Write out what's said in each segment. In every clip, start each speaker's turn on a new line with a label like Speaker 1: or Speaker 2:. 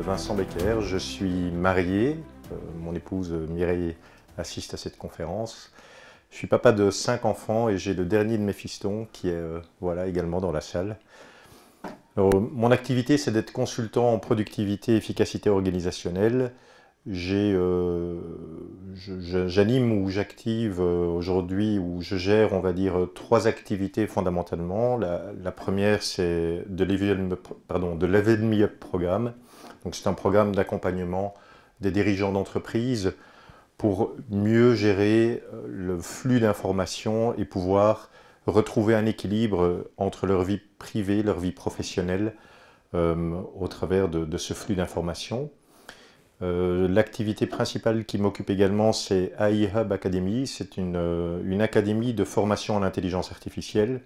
Speaker 1: Vincent Becker, je suis marié, mon épouse Mireille assiste à cette conférence. Je suis papa de 5 enfants et j'ai le dernier de mes fistons qui est voilà, également dans la salle. Alors, mon activité, c'est d'être consultant en productivité et efficacité organisationnelle. J'anime ou j'active aujourd'hui, ou je gère, on va dire, 3 activités fondamentalement. La première, c'est de Level Me Up Programme. Donc, c'est un programme d'accompagnement des dirigeants d'entreprise pour mieux gérer le flux d'informations et pouvoir retrouver un équilibre entre leur vie privée, leur vie professionnelle au travers de ce flux d'informations. L'activité principale qui m'occupe également, c'est AI Hub Academy. C'est une académie de formation en intelligence artificielle.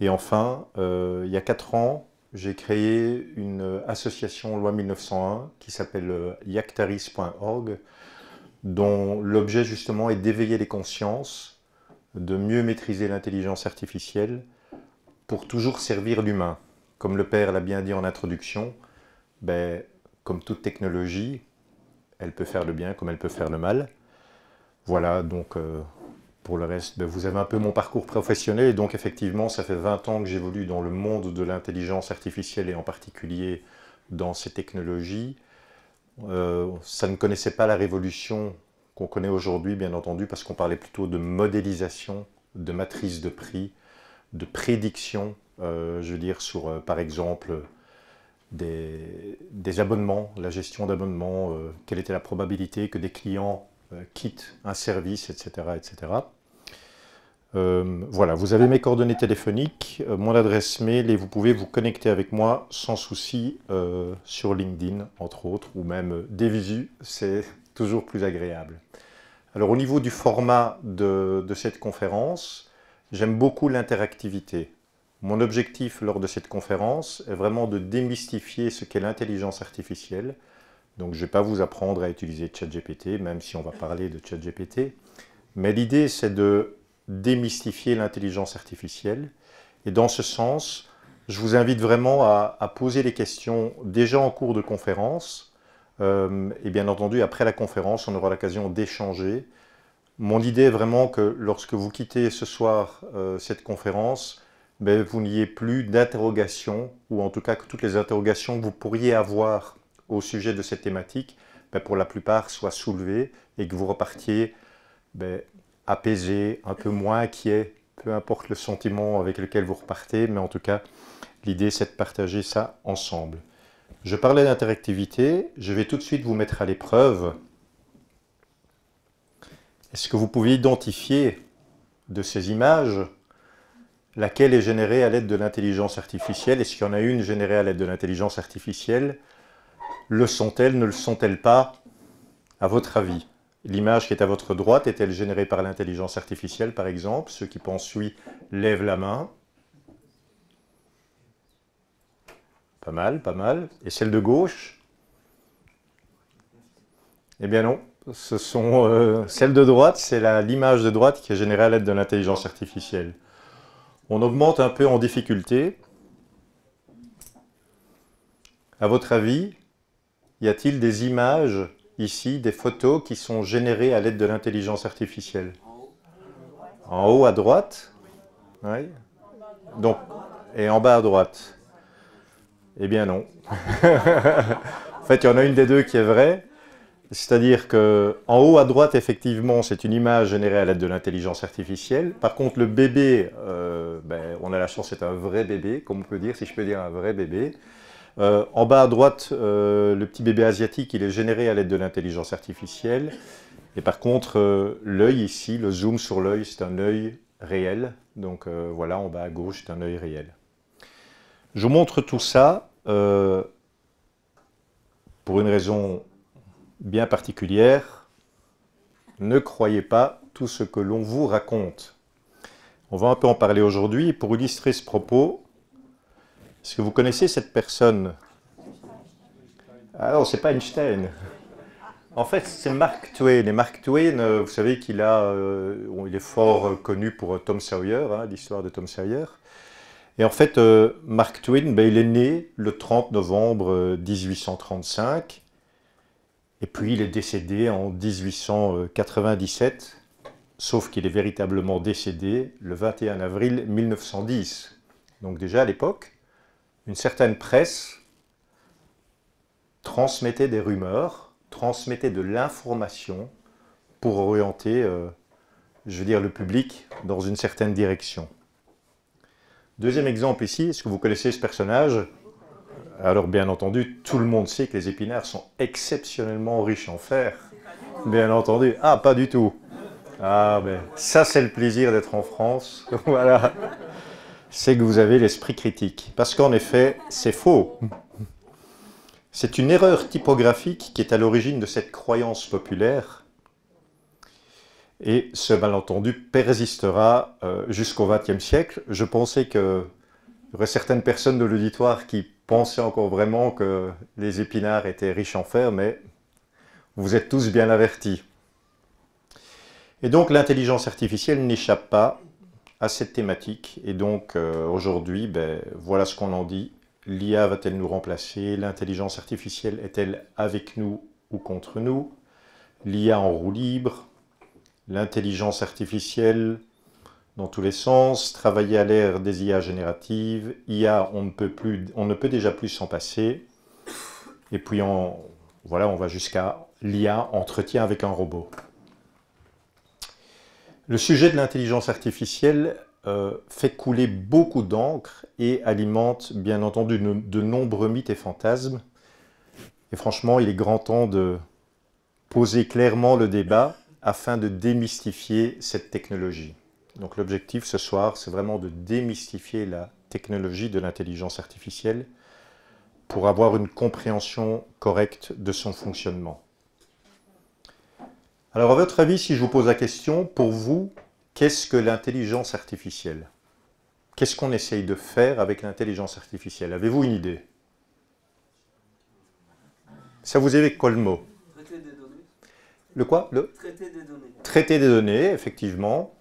Speaker 1: Et enfin, il y a 4 ans, j'ai créé une association loi 1901 qui s'appelle yactaris.org, dont l'objet justement est d'éveiller les consciences, de mieux maîtriser l'intelligence artificielle pour toujours servir l'humain. Comme le père l'a bien dit en introduction, comme toute technologie, elle peut faire le bien comme elle peut faire le mal. Voilà, donc pour le reste, vous avez un peu mon parcours professionnel. Et donc effectivement, ça fait 20 ans que j'évolue dans le monde de l'intelligence artificielle et en particulier dans ces technologies. Ça ne connaissait pas la révolution qu'on connaît aujourd'hui, bien entendu, parce qu'on parlait plutôt de modélisation, de matrice de prix, de prédiction, je veux dire, sur, par exemple, des abonnements, la gestion d'abonnements, quelle était la probabilité que des clients quittent un service, etc. etc. Voilà, vous avez mes coordonnées téléphoniques, mon adresse mail et vous pouvez vous connecter avec moi sans souci sur LinkedIn, entre autres, ou même des visus, c'est toujours plus agréable. Alors au niveau du format de cette conférence, j'aime beaucoup l'interactivité. Mon objectif lors de cette conférence est vraiment de démystifier ce qu'est l'intelligence artificielle. Donc je ne vais pas vous apprendre à utiliser ChatGPT, même si on va parler de ChatGPT. Mais l'idée, c'est de démystifier l'intelligence artificielle. Et dans ce sens, je vous invite vraiment à poser les questions déjà en cours de conférence. Et bien entendu, après la conférence, on aura l'occasion d'échanger. Mon idée est vraiment que lorsque vous quittez ce soir cette conférence, vous n'ayez plus d'interrogations, ou en tout cas que toutes les interrogations que vous pourriez avoir au sujet de cette thématique, pour la plupart soient soulevées et que vous repartiez apaisé, un peu moins inquiet, peu importe le sentiment avec lequel vous repartez, mais en tout cas, l'idée c'est de partager ça ensemble. Je parlais d'interactivité, je vais tout de suite vous mettre à l'épreuve. Est-ce que vous pouvez identifier de ces images laquelle est générée à l'aide de l'intelligence artificielle? Est-ce qu'il y en a une générée à l'aide de l'intelligence artificielle? Le sont-elles, ne le sont-elles pas, à votre avis? L'image qui est à votre droite est-elle générée par l'intelligence artificielle, par exemple? Ceux qui pensent oui, lèvent la main. Pas mal, pas mal. Et celle de gauche? Eh bien non. Ce sont celles de droite, c'est l'image de droite qui est générée à l'aide de l'intelligence artificielle. On augmente un peu en difficulté. À votre avis, y a-t-il des images ici, des photos qui sont générées à l'aide de l'intelligence artificielle? En haut à droite? Oui. Donc, et en bas à droite? Eh bien non. En fait, il y en a une des deux qui est vraie. C'est-à-dire qu'en haut à droite, effectivement, c'est une image générée à l'aide de l'intelligence artificielle. Par contre, le bébé, on a la chance, c'est un vrai bébé, comme on peut dire, si je peux dire un vrai bébé. En bas à droite, le petit bébé asiatique, il est généré à l'aide de l'intelligence artificielle. Et par contre, l'œil ici, le zoom sur l'œil, c'est un œil réel. Donc voilà, en bas à gauche, c'est un œil réel. Je vous montre tout ça pour une raison bien particulière. Ne croyez pas tout ce que l'on vous raconte. On va un peu en parler aujourd'hui. Pour illustrer ce propos, est-ce que vous connaissez cette personne? Ah non, c'est pas Einstein. En fait, c'est Mark Twain. Et Mark Twain, vous savez qu'il il est fort connu pour Tom Sawyer, l'histoire de Tom Sawyer. Et en fait, Mark Twain, ben, il est né le 30 novembre 1835, et puis il est décédé en 1897, sauf qu'il est véritablement décédé le 21 avril 1910. Donc déjà à l'époque, une certaine presse transmettait des rumeurs, transmettait de l'information pour orienter, je veux dire, le public dans une certaine direction. Deuxième exemple ici, est-ce que vous connaissez ce personnage? Alors bien entendu, tout le monde sait que les épinards sont exceptionnellement riches en fer. Bien entendu. Ah, pas du tout. Ah ben, ça c'est le plaisir d'être en France. Voilà. C'est que vous avez l'esprit critique. Parce qu'en effet, c'est faux. C'est une erreur typographique qui est à l'origine de cette croyance populaire. Et ce malentendu persistera jusqu'au XXe siècle. Je pensais qu'il y aurait certaines personnes de l'auditoire qui pensaient encore vraiment que les épinards étaient riches en fer, mais vous êtes tous bien avertis. Et donc l'intelligence artificielle n'échappe pas à cette thématique. Et donc aujourd'hui, ben, voilà ce qu'on en dit. L'IA va-t-elle nous remplacer? L'intelligence artificielle est-elle avec nous ou contre nous? L'IA en roue libre? L'intelligence artificielle dans tous les sens, travailler à l'ère des IA génératives, IA, on ne peut déjà plus s'en passer. Et puis voilà, on va jusqu'à l'IA entretien avec un robot. Le sujet de l'intelligence artificielle fait couler beaucoup d'encre et alimente bien entendu de nombreux mythes et fantasmes. Et franchement, il est grand temps de poser clairement le débat afin de démystifier cette technologie. Donc l'objectif ce soir, c'est vraiment de démystifier la technologie de l'intelligence artificielle pour avoir une compréhension correcte de son fonctionnement. Alors à votre avis, si je vous pose la question, pour vous, qu'est-ce que l'intelligence artificielle? Qu'est-ce qu'on essaye de faire avec l'intelligence artificielle? Avez-vous une idée? Ça vous évoque quoi le mot?
Speaker 2: Traiter des données.
Speaker 1: Le quoi? Le
Speaker 2: Traiter des données.
Speaker 1: traiter des données, effectivement.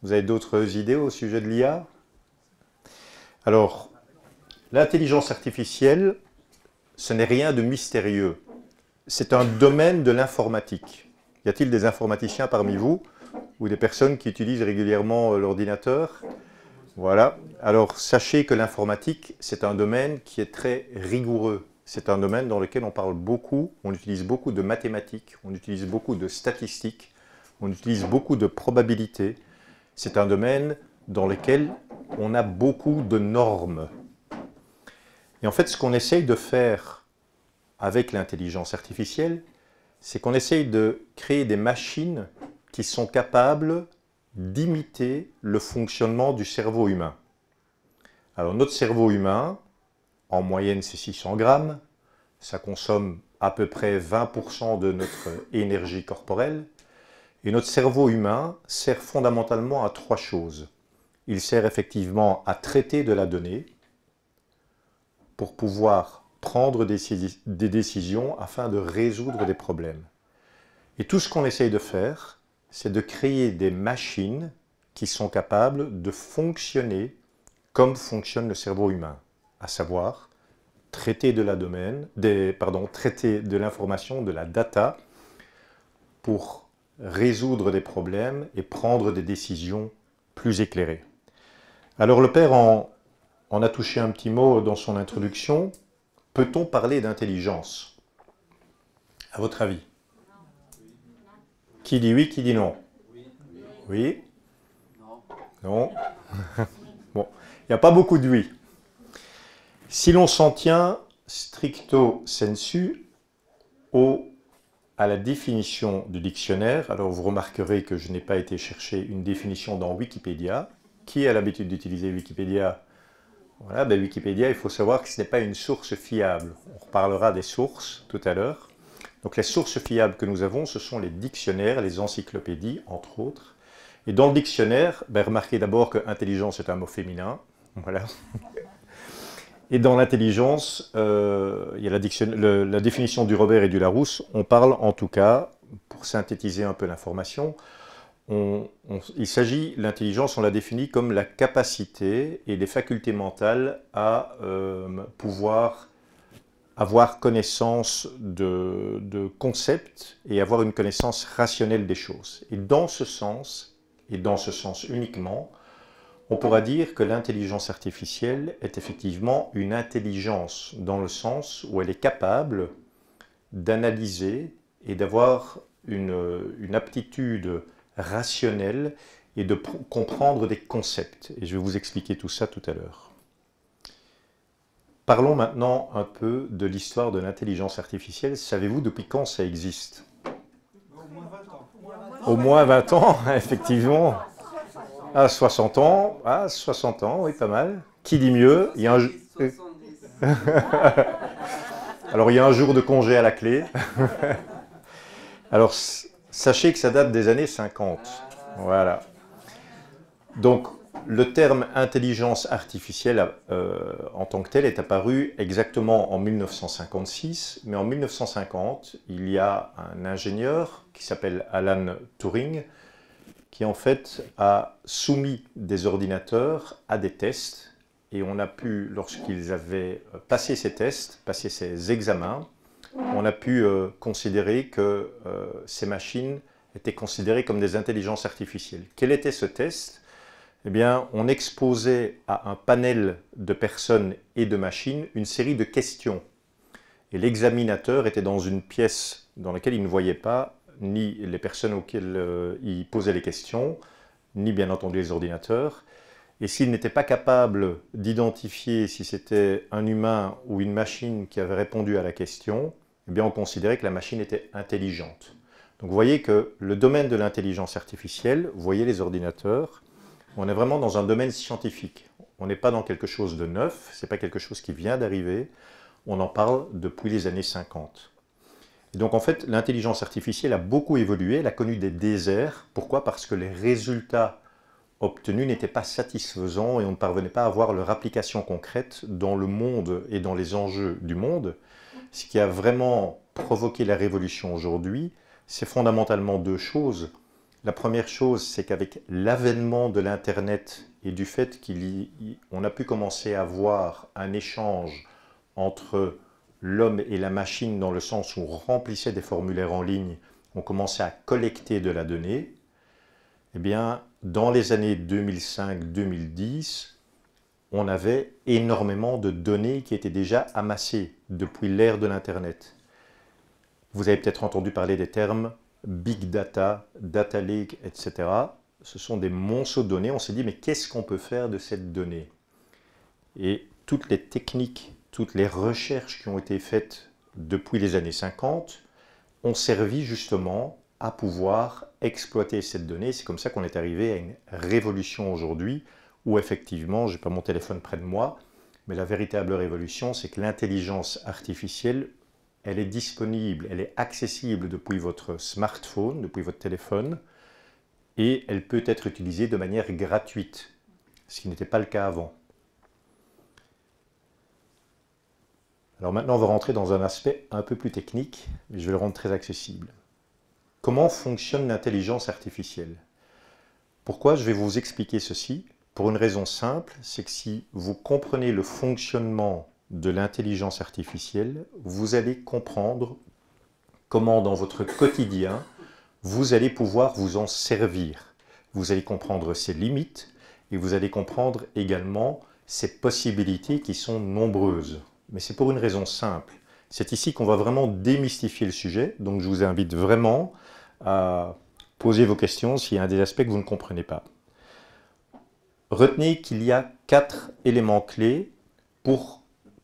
Speaker 1: Vous avez d'autres idées au sujet de l'IA? Alors, l'intelligence artificielle, ce n'est rien de mystérieux. C'est un domaine de l'informatique. Y a-t-il des informaticiens parmi vous ou des personnes qui utilisent régulièrement l'ordinateur? Voilà. Alors, sachez que l'informatique, c'est un domaine qui est très rigoureux. C'est un domaine dans lequel on parle beaucoup, on utilise beaucoup de mathématiques, on utilise beaucoup de statistiques, on utilise beaucoup de probabilités. C'est un domaine dans lequel on a beaucoup de normes. Et en fait, ce qu'on essaye de faire avec l'intelligence artificielle, c'est qu'on essaye de créer des machines qui sont capables d'imiter le fonctionnement du cerveau humain. Alors notre cerveau humain, en moyenne c'est 600 grammes, ça consomme à peu près 20% de notre énergie corporelle, et notre cerveau humain sert fondamentalement à trois choses. Il sert effectivement à traiter de la donnée pour pouvoir prendre des décisions afin de résoudre des problèmes. Et tout ce qu'on essaye de faire, c'est de créer des machines qui sont capables de fonctionner comme fonctionne le cerveau humain, à savoir traiter de traiter de l'information, de la data, pour résoudre des problèmes et prendre des décisions plus éclairées. Alors le père en a touché un petit mot dans son introduction. Peut-on parler d'intelligence? À votre avis? Qui dit oui, qui dit non? Oui? Non? Bon, il n'y a pas beaucoup de oui. Si l'on s'en tient stricto sensu à la définition du dictionnaire, alors vous remarquerez que je n'ai pas été chercher une définition dans Wikipédia. Qui a l'habitude d'utiliser Wikipédia? Voilà, ben Wikipédia, il faut savoir que ce n'est pas une source fiable. On reparlera des sources tout à l'heure. Donc les sources fiables que nous avons, ce sont les dictionnaires, les encyclopédies, entre autres. Et dans le dictionnaire, ben remarquez d'abord que intelligence est un mot féminin. Voilà. Et dans l'intelligence, il y a la définition du Robert et du Larousse. On parle en tout cas, pour synthétiser un peu l'information, Il s'agit, l'intelligence, on l'a définit comme la capacité et les facultés mentales à pouvoir avoir connaissance de concepts et avoir une connaissance rationnelle des choses. Et dans ce sens uniquement, on pourra dire que l'intelligence artificielle est effectivement une intelligence dans le sens où elle est capable d'analyser et d'avoir une aptitude rationnelle et de comprendre des concepts. Et je vais vous expliquer tout ça tout à l'heure. Parlons maintenant un peu de l'histoire de l'intelligence artificielle. Savez-vous depuis quand ça existe?
Speaker 2: Au moins 20 ans.
Speaker 1: Au moins 20 ans, effectivement. À 60 ans. À 60 ans, oui, pas mal. Qui dit mieux? Il y a un... Alors, il y a un jour de congé à la clé. Alors, sachez que ça date des années 50. Voilà. Donc, le terme intelligence artificielle en tant que tel est apparu exactement en 1956, mais en 1950, il y a un ingénieur qui s'appelle Alan Turing, qui en fait a soumis des ordinateurs à des tests, et on a pu, lorsqu'ils avaient passé ces tests, passé ces examens, on a pu considérer que ces machines étaient considérées comme des intelligences artificielles. Quel était ce test? Eh bien, on exposait à un panel de personnes et de machines une série de questions. Et l'examinateur était dans une pièce dans laquelle il ne voyait pas ni les personnes auxquelles il posait les questions, ni bien entendu les ordinateurs. Et s'il n'était pas capable d'identifier si c'était un humain ou une machine qui avait répondu à la question, eh bien on considérait que la machine était intelligente. Donc vous voyez que le domaine de l'intelligence artificielle, vous voyez les ordinateurs, on est vraiment dans un domaine scientifique. On n'est pas dans quelque chose de neuf, ce n'est pas quelque chose qui vient d'arriver, on en parle depuis les années 50. Et donc en fait, l'intelligence artificielle a beaucoup évolué, elle a connu des déserts. Pourquoi? Parce que les résultats obtenus n'étaient pas satisfaisants et on ne parvenait pas à voir leur application concrète dans le monde et dans les enjeux du monde. Ce qui a vraiment provoqué la révolution aujourd'hui, c'est fondamentalement deux choses. La première chose, c'est qu'avec l'avènement de l'Internet et du fait qu'on a pu commencer à voir un échange entre l'homme et la machine dans le sens où on remplissait des formulaires en ligne, on commençait à collecter de la donnée, eh bien, dans les années 2005-2010, on avait énormément de données qui étaient déjà amassées depuis l'ère de l'Internet. Vous avez peut-être entendu parler des termes Big Data, Data Lake, etc. Ce sont des monceaux de données. On s'est dit, mais qu'est-ce qu'on peut faire de cette donnée? Et toutes les techniques, toutes les recherches qui ont été faites depuis les années 50 ont servi justement à pouvoir exploiter cette donnée. C'est comme ça qu'on est arrivé à une révolution aujourd'hui où effectivement, je n'ai pas mon téléphone près de moi, mais la véritable révolution, c'est que l'intelligence artificielle, elle est disponible, elle est accessible depuis votre smartphone, depuis votre téléphone, et elle peut être utilisée de manière gratuite, ce qui n'était pas le cas avant. Alors maintenant, on va rentrer dans un aspect un peu plus technique, mais je vais le rendre très accessible. Comment fonctionne l'intelligence artificielle? Pourquoi je vais vous expliquer ceci? Pour une raison simple, c'est que si vous comprenez le fonctionnement de l'intelligence artificielle, vous allez comprendre comment dans votre quotidien, vous allez pouvoir vous en servir. Vous allez comprendre ses limites et vous allez comprendre également ses possibilités qui sont nombreuses. Mais c'est pour une raison simple. C'est ici qu'on va vraiment démystifier le sujet, donc je vous invite vraiment à poser vos questions s'il y a un des aspects que vous ne comprenez pas. Retenez qu'il y a 4 éléments clés pour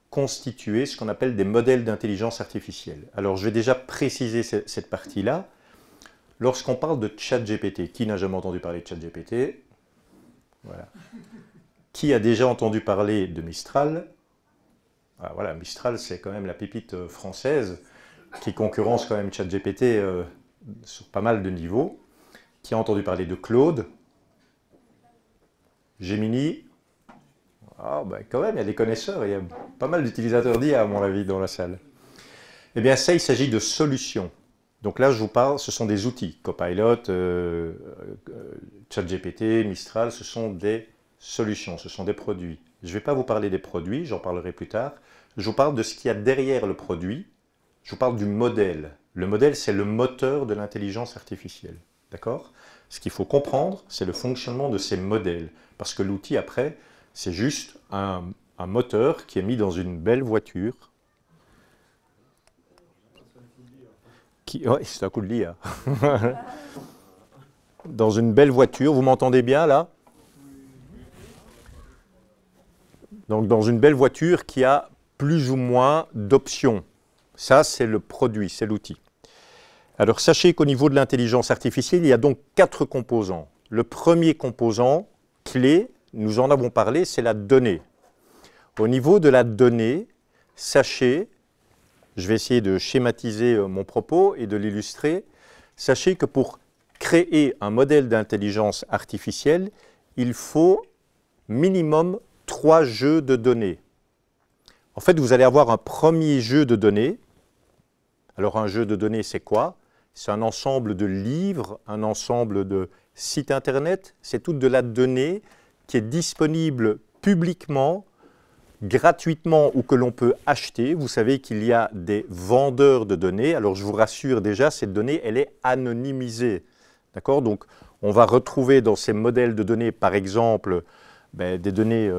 Speaker 1: constituer ce qu'on appelle des modèles d'intelligence artificielle. Alors je vais déjà préciser cette partie-là. Lorsqu'on parle de ChatGPT, qui n'a jamais entendu parler de ChatGPT? Voilà. Qui a déjà entendu parler de Mistral? Ah, voilà, Mistral, c'est quand même la pépite française qui concurrence quand même ChatGPT sur pas mal de niveaux. Qui a entendu parler de Claude? Gemini? Ah, ben quand même, il y a des connaisseurs, il y a pas mal d'utilisateurs d'IA, à mon avis, dans la salle. Eh bien, ça, il s'agit de solutions. Donc là, je vous parle, ce sont des outils. Copilot, ChatGPT, Mistral, ce sont des solutions, ce sont des produits. Je ne vais pas vous parler des produits, j'en parlerai plus tard. Je vous parle de ce qu'il y a derrière le produit. Je vous parle du modèle. Le modèle, c'est le moteur de l'intelligence artificielle. D'accord? Ce qu'il faut comprendre, c'est le fonctionnement de ces modèles. Parce que l'outil, après, c'est juste un moteur qui est mis dans une belle voiture. Oui, c'est un coup de l'IA. Dans une belle voiture, vous m'entendez bien là? Donc dans une belle voiture qui a plus ou moins d'options. Ça, c'est le produit, c'est l'outil. Alors sachez qu'au niveau de l'intelligence artificielle, il y a donc 4 composants. Le premier composant clé, nous en avons parlé, c'est la donnée. Au niveau de la donnée, sachez, je vais essayer de schématiser mon propos et de l'illustrer, sachez que pour créer un modèle d'intelligence artificielle, il faut minimum 3 jeux de données. En fait, vous allez avoir un premier jeu de données. Alors un jeu de données, c'est quoi? C'est un ensemble de livres, un ensemble de sites internet. C'est toute de la donnée qui est disponible publiquement, gratuitement ou que l'on peut acheter. Vous savez qu'il y a des vendeurs de données. Alors je vous rassure déjà, cette donnée, elle est anonymisée. D'accord? Donc on va retrouver dans ces modèles de données, par exemple, des données,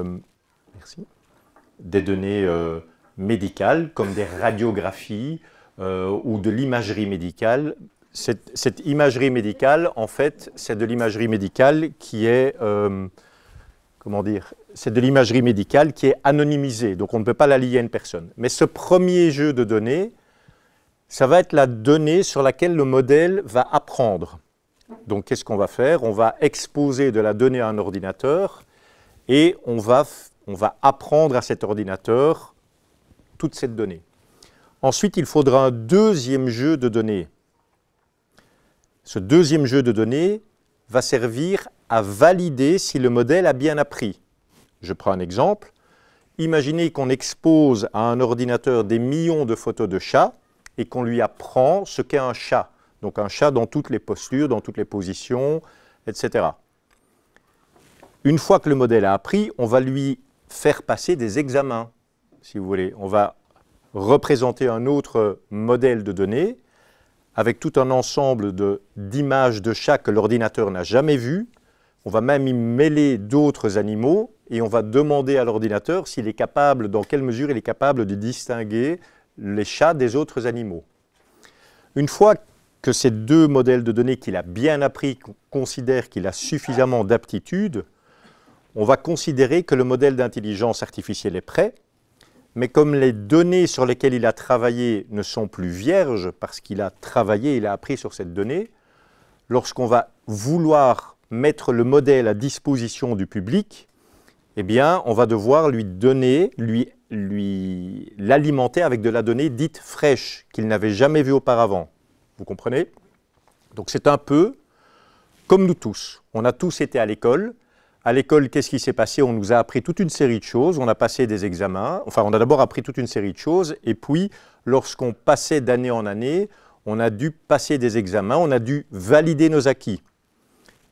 Speaker 1: des données médicales, comme des radiographies ou de l'imagerie médicale. Cette imagerie médicale, en fait, c'est de l'imagerie médicale qui est, comment dire, c'est de l'imagerie médicale qui est anonymisée, donc on ne peut pas la lier à une personne. Mais ce premier jeu de données, ça va être la donnée sur laquelle le modèle va apprendre. Donc qu'est-ce qu'on va faire? On va exposer de la donnée à un ordinateur et on va apprendre à cet ordinateur toute cette donnée. Ensuite, il faudra un deuxième jeu de données. Ce deuxième jeu de données va servir à valider si le modèle a bien appris. Je prends un exemple. Imaginez qu'on expose à un ordinateur des millions de photos de chats et qu'on lui apprend ce qu'est un chat. Donc un chat dans toutes les postures, dans toutes les positions, etc. Une fois que le modèle a appris, on va lui faire passer des examens, si vous voulez. On va représenter un autre modèle de données avec tout un ensemble d'images de chats que l'ordinateur n'a jamais vues. On va même y mêler d'autres animaux et on va demander à l'ordinateur s'il est capable, dans quelle mesure il est capable de distinguer les chats des autres animaux. Une fois que ces deux modèles de données qu'il a bien appris considèrent qu'il a suffisamment d'aptitude, on va considérer que le modèle d'intelligence artificielle est prêt, mais comme les données sur lesquelles il a travaillé ne sont plus vierges, parce qu'il a travaillé, il a appris sur cette donnée, lorsqu'on va vouloir mettre le modèle à disposition du public, eh bien, on va devoir lui donner, l'alimenter avec de la donnée dite fraîche, qu'il n'avait jamais vue auparavant. Vous comprenez? Donc c'est un peu comme nous tous. On a tous été à l'école. À l'école, qu'est-ce qui s'est passé? On nous a appris toute une série de choses, on a passé des examens, enfin on a d'abord appris toute une série de choses, et puis lorsqu'on passait d'année en année, on a dû passer des examens, on a dû valider nos acquis.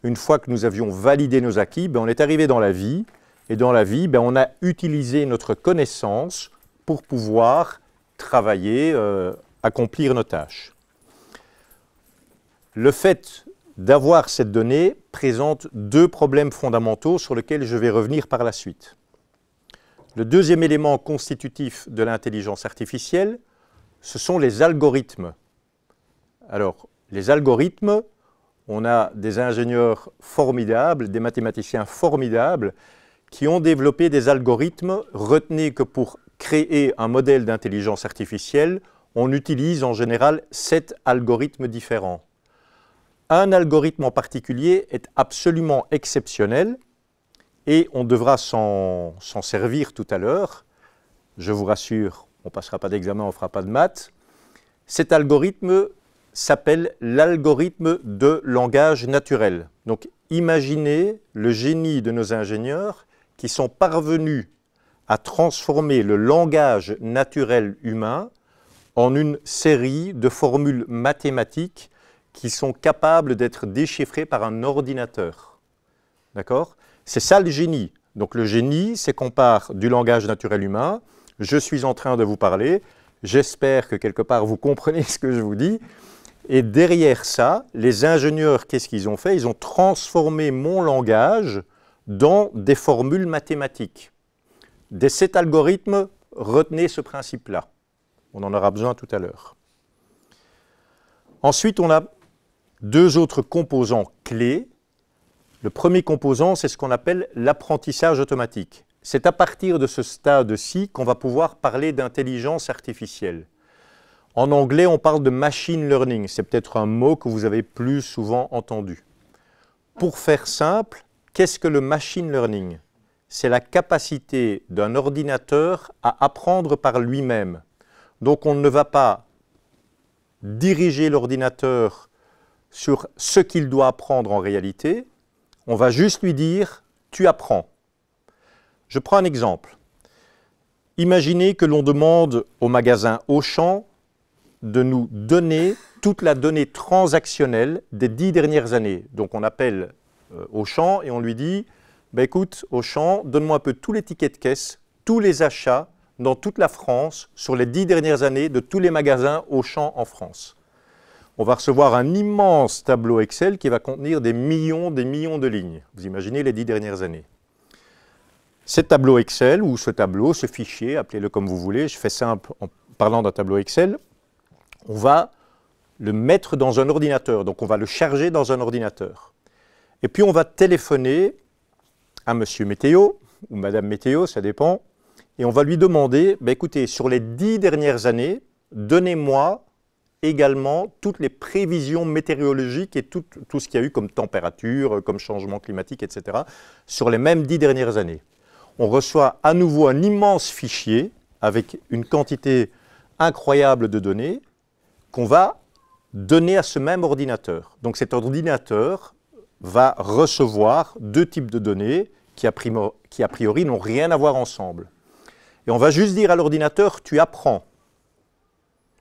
Speaker 1: Une fois que nous avions validé nos acquis, on est arrivé dans la vie, et dans la vie, on a utilisé notre connaissance pour pouvoir travailler, accomplir nos tâches. Le fait d'avoir cette donnée présente deux problèmes fondamentaux sur lesquels je vais revenir par la suite. Le deuxième élément constitutif de l'intelligence artificielle, ce sont les algorithmes. Alors, les algorithmes, on a des ingénieurs formidables, des mathématiciens formidables qui ont développé des algorithmes. Retenez que pour créer un modèle d'intelligence artificielle, on utilise en général 7 algorithmes différents. Un algorithme en particulier est absolument exceptionnel et on devra s'en servir tout à l'heure. Je vous rassure, on ne passera pas d'examen, on ne fera pas de maths. Cet algorithme s'appelle l'algorithme de langage naturel. Donc imaginez le génie de nos ingénieurs qui sont parvenus à transformer le langage naturel humain en une série de formules mathématiques qui sont capables d'être déchiffrées par un ordinateur. D'accord? C'est ça le génie. Donc le génie, c'est qu'on part du langage naturel humain. Je suis en train de vous parler. J'espère que quelque part vous comprenez ce que je vous dis. Et derrière ça, les ingénieurs, qu'est-ce qu'ils ont fait? Ils ont transformé mon langage dans des formules mathématiques. De cet algorithme, retenez ce principe-là. On en aura besoin tout à l'heure. Ensuite, on a deux autres composants clés. Le premier composant, c'est ce qu'on appelle l'apprentissage automatique. C'est à partir de ce stade-ci qu'on va pouvoir parler d'intelligence artificielle. En anglais, on parle de machine learning. C'est peut-être un mot que vous avez plus souvent entendu. Pour faire simple, qu'est-ce que le machine learning? C'est la capacité d'un ordinateur à apprendre par lui-même. Donc on ne va pas diriger l'ordinateur sur ce qu'il doit apprendre en réalité, on va juste lui dire « tu apprends ». Je prends un exemple. Imaginez que l'on demande au magasin Auchan de nous donner toute la donnée transactionnelle des 10 dernières années. Donc on appelle Auchan et on lui dit « écoute Auchan, donne-moi un peu tous les tickets de caisse, tous les achats dans toute la France sur les 10 dernières années de tous les magasins Auchan en France ». On va recevoir un immense tableau Excel qui va contenir des millions de lignes. Vous imaginez les 10 dernières années. Ce tableau Excel, ou ce tableau, ce fichier, appelez-le comme vous voulez, je fais simple en parlant d'un tableau Excel, on va le mettre dans un ordinateur, donc on va le charger dans un ordinateur. Et puis on va téléphoner à Monsieur Météo, ou Madame Météo, ça dépend, et on va lui demander, écoutez, sur les 10 dernières années, donnez-moi également toutes les prévisions météorologiques et tout ce qu'il y a eu comme température, comme changement climatique, etc., sur les mêmes 10 dernières années. On reçoit à nouveau un immense fichier avec une quantité incroyable de données qu'on va donner à ce même ordinateur. Donc cet ordinateur va recevoir deux types de données qui a priori n'ont rien à voir ensemble. Et on va juste dire à l'ordinateur, tu apprends.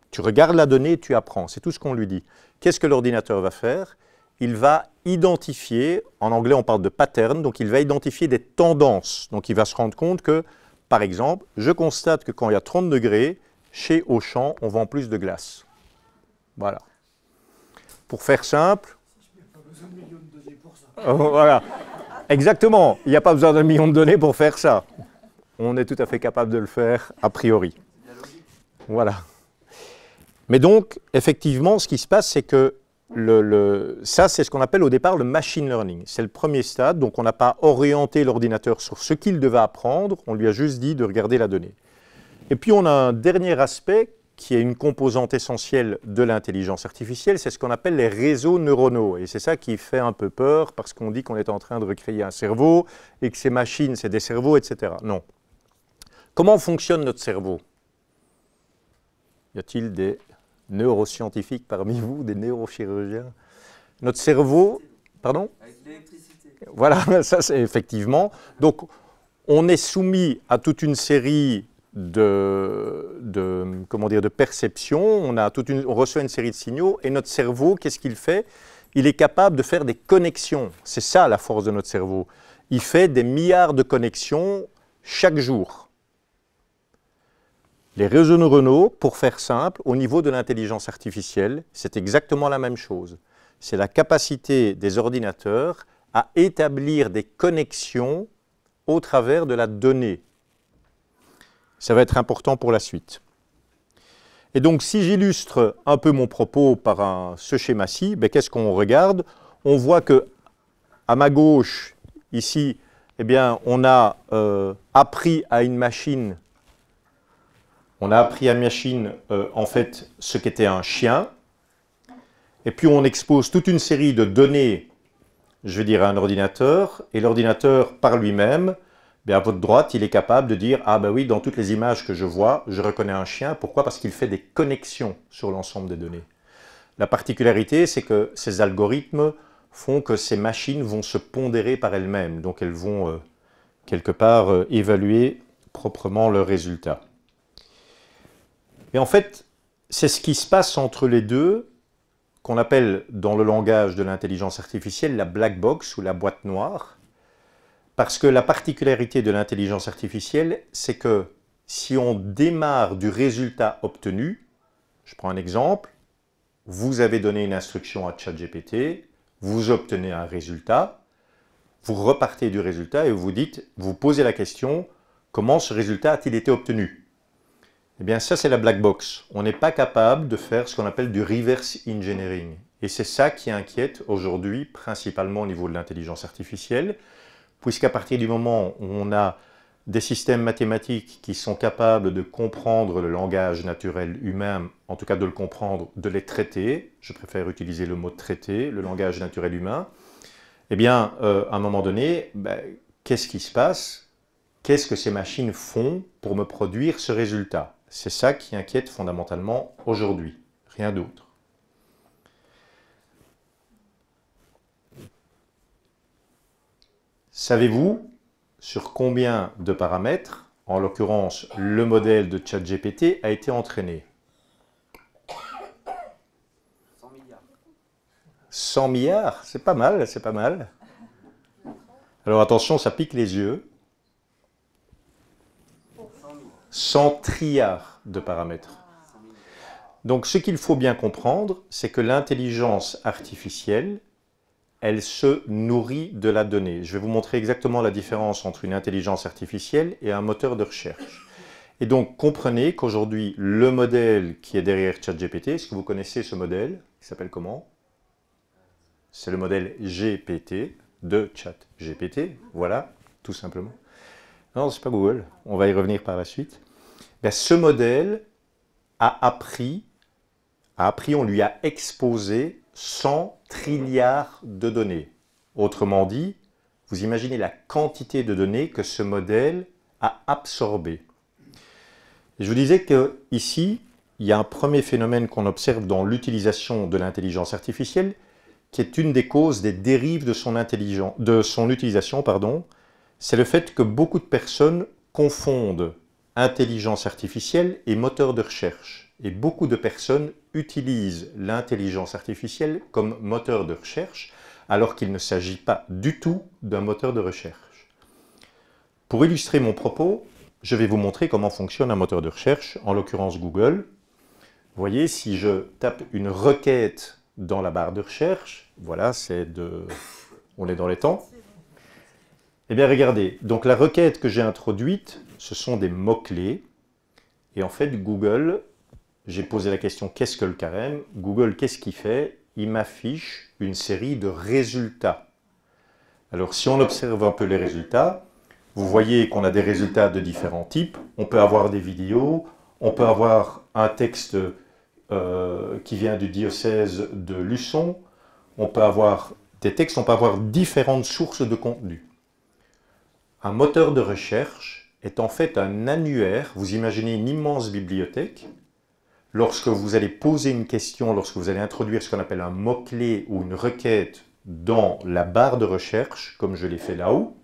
Speaker 1: Tu regardes la donnée et tu apprends. C'est tout ce qu'on lui dit. Qu'est-ce que l'ordinateur va faire? Il va identifier, en anglais on parle de pattern, donc il va identifier des tendances. Donc il va se rendre compte que, par exemple, je constate que quand il y a 30 degrés, chez Auchan, on vend plus de glace. Voilà. Pour faire simple...
Speaker 2: Il n'y a pas besoin de millions de données pour ça.
Speaker 1: Voilà. Exactement. Il n'y a pas besoin d'un million de données pour faire ça. On est tout à fait capable de le faire a priori. Voilà. Mais donc, effectivement, ce qui se passe, c'est que ça, c'est ce qu'on appelle au départ le machine learning. C'est le premier stade, donc on n'a pas orienté l'ordinateur sur ce qu'il devait apprendre, on lui a juste dit de regarder la donnée. Et puis on a un dernier aspect qui est une composante essentielle de l'intelligence artificielle, c'est ce qu'on appelle les réseaux neuronaux. Et c'est ça qui fait un peu peur, parce qu'on dit qu'on est en train de recréer un cerveau, et que ces machines, c'est des cerveaux, etc. Non. Comment fonctionne notre cerveau? Y a-t-il des neuroscientifiques parmi vous, des neurochirurgiens? Notre cerveau, pardon?
Speaker 3: Avec l'électricité.
Speaker 1: Voilà, ça c'est effectivement. Donc, on est soumis à toute une série de perceptions, on reçoit une série de signaux, et notre cerveau, qu'est-ce qu'il fait? Il est capable de faire des connexions. C'est ça la force de notre cerveau. Il fait des milliards de connexions chaque jour. Les réseaux neuronaux, pour faire simple, au niveau de l'intelligence artificielle, c'est exactement la même chose. C'est la capacité des ordinateurs à établir des connexions au travers de la donnée. Ça va être important pour la suite. Et donc, si j'illustre un peu mon propos par ce schéma-ci, qu'est-ce qu'on regarde? On voit que à ma gauche, ici, eh bien, on a appris à une machine. On a appris à une machine, en fait, ce qu'était un chien. Et puis, on expose toute une série de données, je veux dire, à un ordinateur. Et l'ordinateur, par lui-même, à votre droite, il est capable de dire « Ah ben oui, dans toutes les images que je vois, je reconnais un chien. » Pourquoi? Parce qu'il fait des connexions sur l'ensemble des données. La particularité, c'est que ces algorithmes font que ces machines vont se pondérer par elles-mêmes. Donc, elles vont, quelque part, évaluer proprement leurs résultats. Et en fait, c'est ce qui se passe entre les deux, qu'on appelle dans le langage de l'intelligence artificielle la black box ou la boîte noire. Parce que la particularité de l'intelligence artificielle, c'est que si on démarre du résultat obtenu, je prends un exemple, vous avez donné une instruction à ChatGPT, vous obtenez un résultat, vous repartez du résultat et vous dites, vous posez la question, comment ce résultat a-t-il été obtenu? Eh bien ça c'est la black box. On n'est pas capable de faire ce qu'on appelle du reverse engineering. Et c'est ça qui inquiète aujourd'hui principalement au niveau de l'intelligence artificielle, puisqu'à partir du moment où on a des systèmes mathématiques qui sont capables de comprendre le langage naturel humain, en tout cas de le comprendre, de les traiter, je préfère utiliser le mot traiter, le langage naturel humain, eh bien à un moment donné, qu'est-ce qui se passe? Qu'est-ce que ces machines font pour me produire ce résultat? C'est ça qui inquiète fondamentalement aujourd'hui, rien d'autre. Savez-vous sur combien de paramètres, en l'occurrence le modèle de ChatGPT, a été entraîné?
Speaker 3: 100 milliards.
Speaker 1: 100 milliards, c'est pas mal, c'est pas mal. Alors attention, ça pique les yeux. 100 trilliards de paramètres. Donc ce qu'il faut bien comprendre, c'est que l'intelligence artificielle, elle se nourrit de la donnée. Je vais vous montrer exactement la différence entre une intelligence artificielle et un moteur de recherche. Et donc comprenez qu'aujourd'hui, le modèle qui est derrière ChatGPT, est-ce que vous connaissez ce modèle? Il s'appelle comment? C'est le modèle GPT de ChatGPT, voilà, tout simplement. Non, c'est pas Google, on va y revenir par la suite. Ce modèle a appris, on lui a exposé 100 trilliards de données. Autrement dit, vous imaginez la quantité de données que ce modèle a absorbé. Je vous disais qu'ici, il y a un premier phénomène qu'on observe dans l'utilisation de l'intelligence artificielle, qui est une des causes des dérives de son utilisation, c'est le fait que beaucoup de personnes confondent intelligence artificielle et moteur de recherche. Et beaucoup de personnes utilisent l'intelligence artificielle comme moteur de recherche, alors qu'il ne s'agit pas du tout d'un moteur de recherche. Pour illustrer mon propos, je vais vous montrer comment fonctionne un moteur de recherche, en l'occurrence Google. Vous voyez, si je tape une requête dans la barre de recherche, voilà, on est dans les temps. Eh bien, regardez, donc la requête que j'ai introduite, ce sont des mots-clés. Et en fait, Google, j'ai posé la question « Qu'est-ce que le carême ?» Google, qu'est-ce qu'il fait? Il m'affiche une série de résultats. Alors, si on observe un peu les résultats, vous voyez qu'on a des résultats de différents types. On peut avoir des vidéos, on peut avoir un texte qui vient du diocèse de Luçon, on peut avoir des textes, on peut avoir différentes sources de contenu. Un moteur de recherche est en fait un annuaire. Vous imaginez une immense bibliothèque. Lorsque vous allez poser une question, lorsque vous allez introduire ce qu'on appelle un mot-clé ou une requête dans la barre de recherche, comme je l'ai fait là-haut,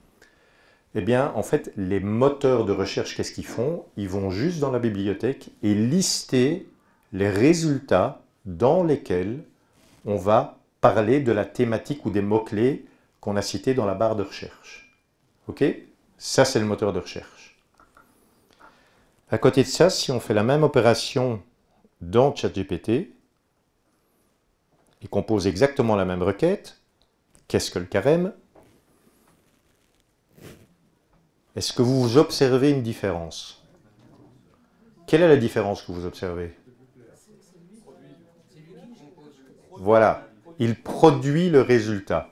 Speaker 1: eh bien, en fait, les moteurs de recherche, qu'est-ce qu'ils font? Ils vont juste dans la bibliothèque et lister les résultats dans lesquels on va parler de la thématique ou des mots-clés qu'on a cités dans la barre de recherche. OK? Ça, c'est le moteur de recherche. À côté de ça, si on fait la même opération dans ChatGPT et qu'on pose exactement la même requête, qu'est-ce que le carême? Est-ce que vous observez une différence? Quelle est la différence que vous observez? Voilà, il produit le résultat.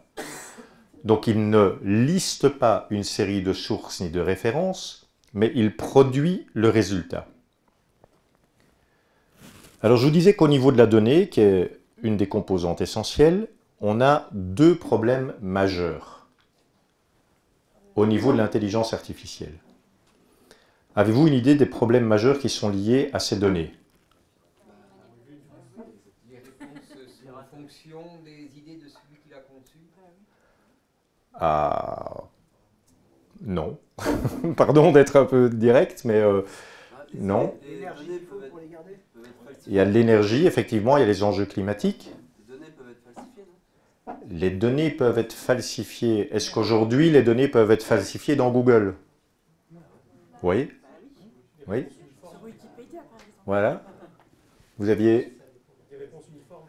Speaker 1: Donc il ne liste pas une série de sources ni de références, mais il produit le résultat. Alors je vous disais qu'au niveau de la donnée, qui est une des composantes essentielles, on a deux problèmes majeurs au niveau de l'intelligence artificielle. Avez-vous une idée des problèmes majeurs qui sont liés à ces données?
Speaker 3: Les réponses sont en fonction des idées de celui qui l'a conçu.
Speaker 1: Ah, non. Pardon d'être un peu direct, mais Non.
Speaker 2: L'énergie qu'il faut pour les garder.
Speaker 1: Il y a de l'énergie, effectivement, il y a les enjeux climatiques.
Speaker 4: Les données peuvent être falsifiées, non?
Speaker 1: Les données peuvent être falsifiées. Est-ce qu'aujourd'hui, les données peuvent être falsifiées dans Google? Oui. Oui.
Speaker 5: Sur Wikipédia, par exemple.
Speaker 1: Voilà. Vous aviez
Speaker 2: Des réponses uniformes.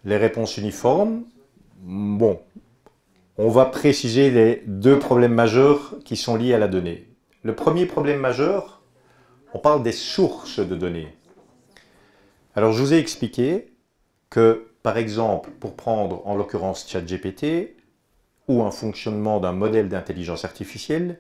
Speaker 1: les réponses uniformes. Bon, on va préciser les deux problèmes majeurs qui sont liés à la donnée. Le premier problème majeur, on parle des sources de données. Alors, je vous ai expliqué que, par exemple, pour prendre en l'occurrence ChatGPT ou un fonctionnement d'un modèle d'intelligence artificielle,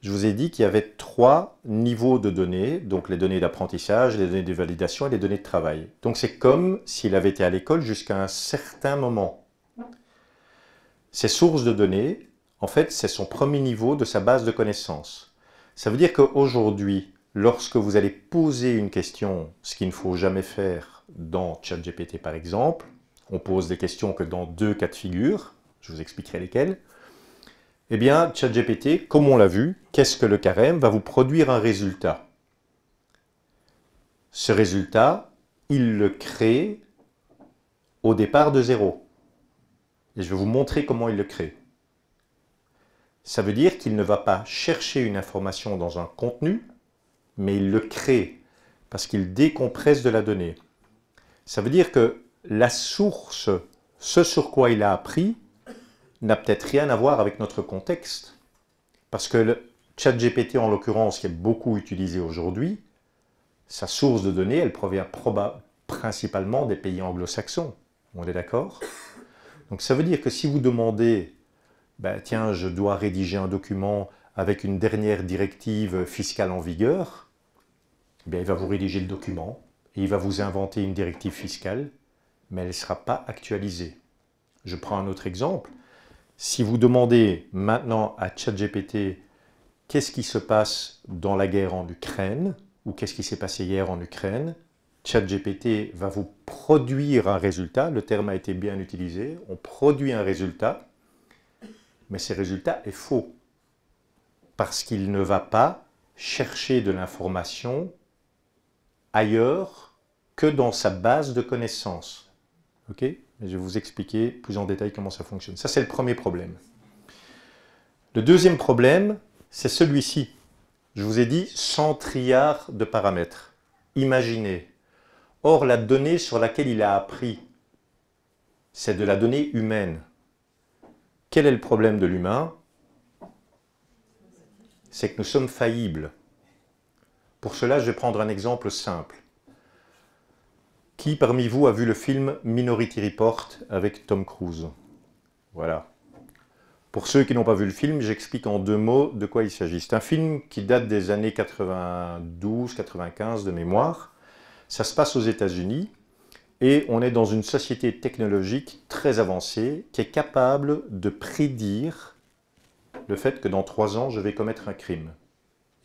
Speaker 1: je vous ai dit qu'il y avait 3 niveaux de données, donc les données d'apprentissage, les données de validation et les données de travail. Donc c'est comme s'il avait été à l'école jusqu'à un certain moment. Ces sources de données, en fait, c'est son premier niveau de sa base de connaissances. Ça veut dire qu'aujourd'hui, lorsque vous allez poser une question, ce qu'il ne faut jamais faire dans ChatGPT par exemple, on pose des questions que dans 2 cas de figure, je vous expliquerai lesquels. Eh bien, ChatGPT, comme on l'a vu, qu'est-ce que le carême va vous produire un résultat. Ce résultat, il le crée au départ de 0. Et je vais vous montrer comment il le crée. Ça veut dire qu'il ne va pas chercher une information dans un contenu, mais il le crée, parce qu'il décompresse de la donnée. Ça veut dire que la source, ce sur quoi il a appris, n'a peut-être rien à voir avec notre contexte. Parce que le ChatGPT, en l'occurrence, qui est beaucoup utilisé aujourd'hui, sa source de données, elle provient principalement des pays anglo-saxons. On est d'accord? Donc ça veut dire que si vous demandez, ben, tiens, je dois rédiger un document avec une dernière directive fiscale en vigueur, bien, il va vous rédiger le document et il va vous inventer une directive fiscale, mais elle ne sera pas actualisée. Je prends un autre exemple. Si vous demandez maintenant à ChatGPT qu'est-ce qui se passe dans la guerre en Ukraine, ou qu'est-ce qui s'est passé hier en Ukraine, ChatGPT va vous produire un résultat, le terme a été bien utilisé, on produit un résultat, mais ce résultat est faux, parce qu'il ne va pas chercher de l'information ailleurs que dans sa base de connaissances. Ok ? Je vais vous expliquer plus en détail comment ça fonctionne. Ça, c'est le premier problème. Le deuxième problème, c'est celui-ci. Je vous ai dit 100 trilliards de paramètres. Imaginez. Or, la donnée sur laquelle il a appris, c'est de la donnée humaine. Quel est le problème de l'humain? C'est que nous sommes faillibles. Pour cela, je vais prendre un exemple simple. Qui parmi vous a vu le film Minority Report avec Tom Cruise? Voilà. Pour ceux qui n'ont pas vu le film, j'explique en 2 mots de quoi il s'agit. C'est un film qui date des années 92-95 de mémoire. Ça se passe aux États-Unis et on est dans une société technologique très avancée qui est capable de prédire le fait que dans 3 ans, je vais commettre un crime.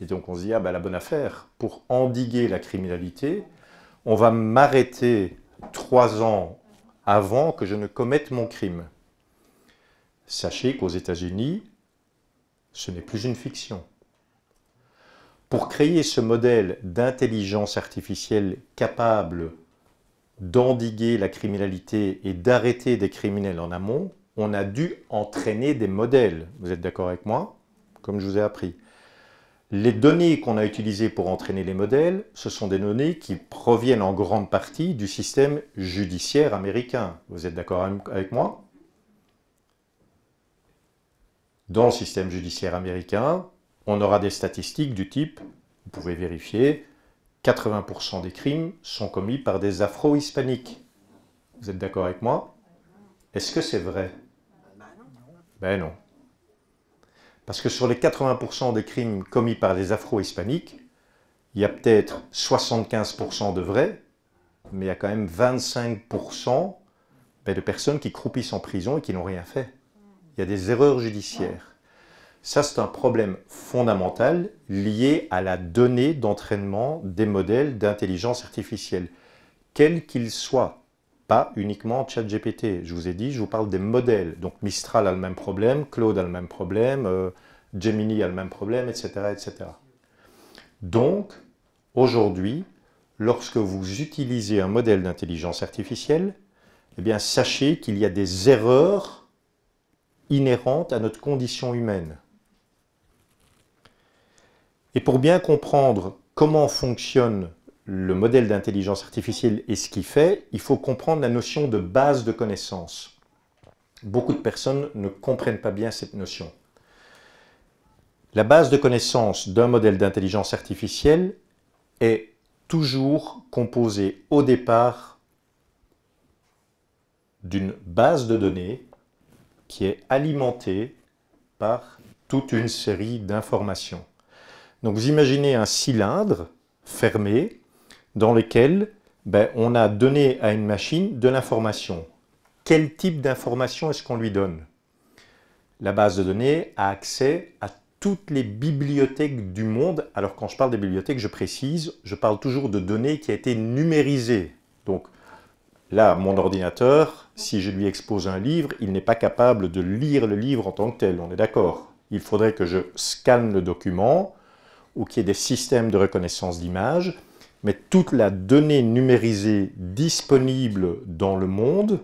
Speaker 1: Et donc on se dit, ah ben la bonne affaire, pour endiguer la criminalité, on va m'arrêter 3 ans avant que je ne commette mon crime. Sachez qu'aux États-Unis, ce n'est plus une fiction. Pour créer ce modèle d'intelligence artificielle capable d'endiguer la criminalité et d'arrêter des criminels en amont, on a dû entraîner des modèles. Vous êtes d'accord avec moi? Comme je vous ai appris. Les données qu'on a utilisées pour entraîner les modèles, ce sont des données qui proviennent en grande partie du système judiciaire américain. Vous êtes d'accord avec moi? Dans le système judiciaire américain, on aura des statistiques du type, vous pouvez vérifier, 80% des crimes sont commis par des afro-hispaniques. Vous êtes d'accord avec moi? Est-ce que c'est vrai? Ben non. Parce que sur les 80% des crimes commis par les afro-hispaniques, il y a peut-être 75% de vrais, mais il y a quand même 25% de personnes qui croupissent en prison et qui n'ont rien fait. Il y a des erreurs judiciaires. Ça, c'est un problème fondamental lié à la donnée d'entraînement des modèles d'intelligence artificielle, quels qu'ils soient. Pas uniquement ChatGPT. Je vous ai dit, je vous parle des modèles. Donc Mistral a le même problème, Claude a le même problème, Gemini a le même problème, etc., etc. Donc, aujourd'hui, lorsque vous utilisez un modèle d'intelligence artificielle, eh bien, sachez qu'il y a des erreurs inhérentes à notre condition humaine. Et pour bien comprendre comment fonctionne le modèle d'intelligence artificielle et ce qu'il fait, il faut comprendre la notion de base de connaissances. Beaucoup de personnes ne comprennent pas bien cette notion. La base de connaissances d'un modèle d'intelligence artificielle est toujours composée au départ d'une base de données qui est alimentée par toute une série d'informations. Donc vous imaginez un cylindre fermé dans lequel on a donné à une machine de l'information. Quel type d'information est-ce qu'on lui donne? La base de données a accès à toutes les bibliothèques du monde. Alors quand je parle des bibliothèques, je précise, je parle toujours de données qui ont été numérisées. Donc là, mon ordinateur, si je lui expose un livre, il n'est pas capable de lire le livre en tant que tel, on est d'accord. Il faudrait que je scanne le document ou qu'il y ait des systèmes de reconnaissance d'images, mais toute la donnée numérisée disponible dans le monde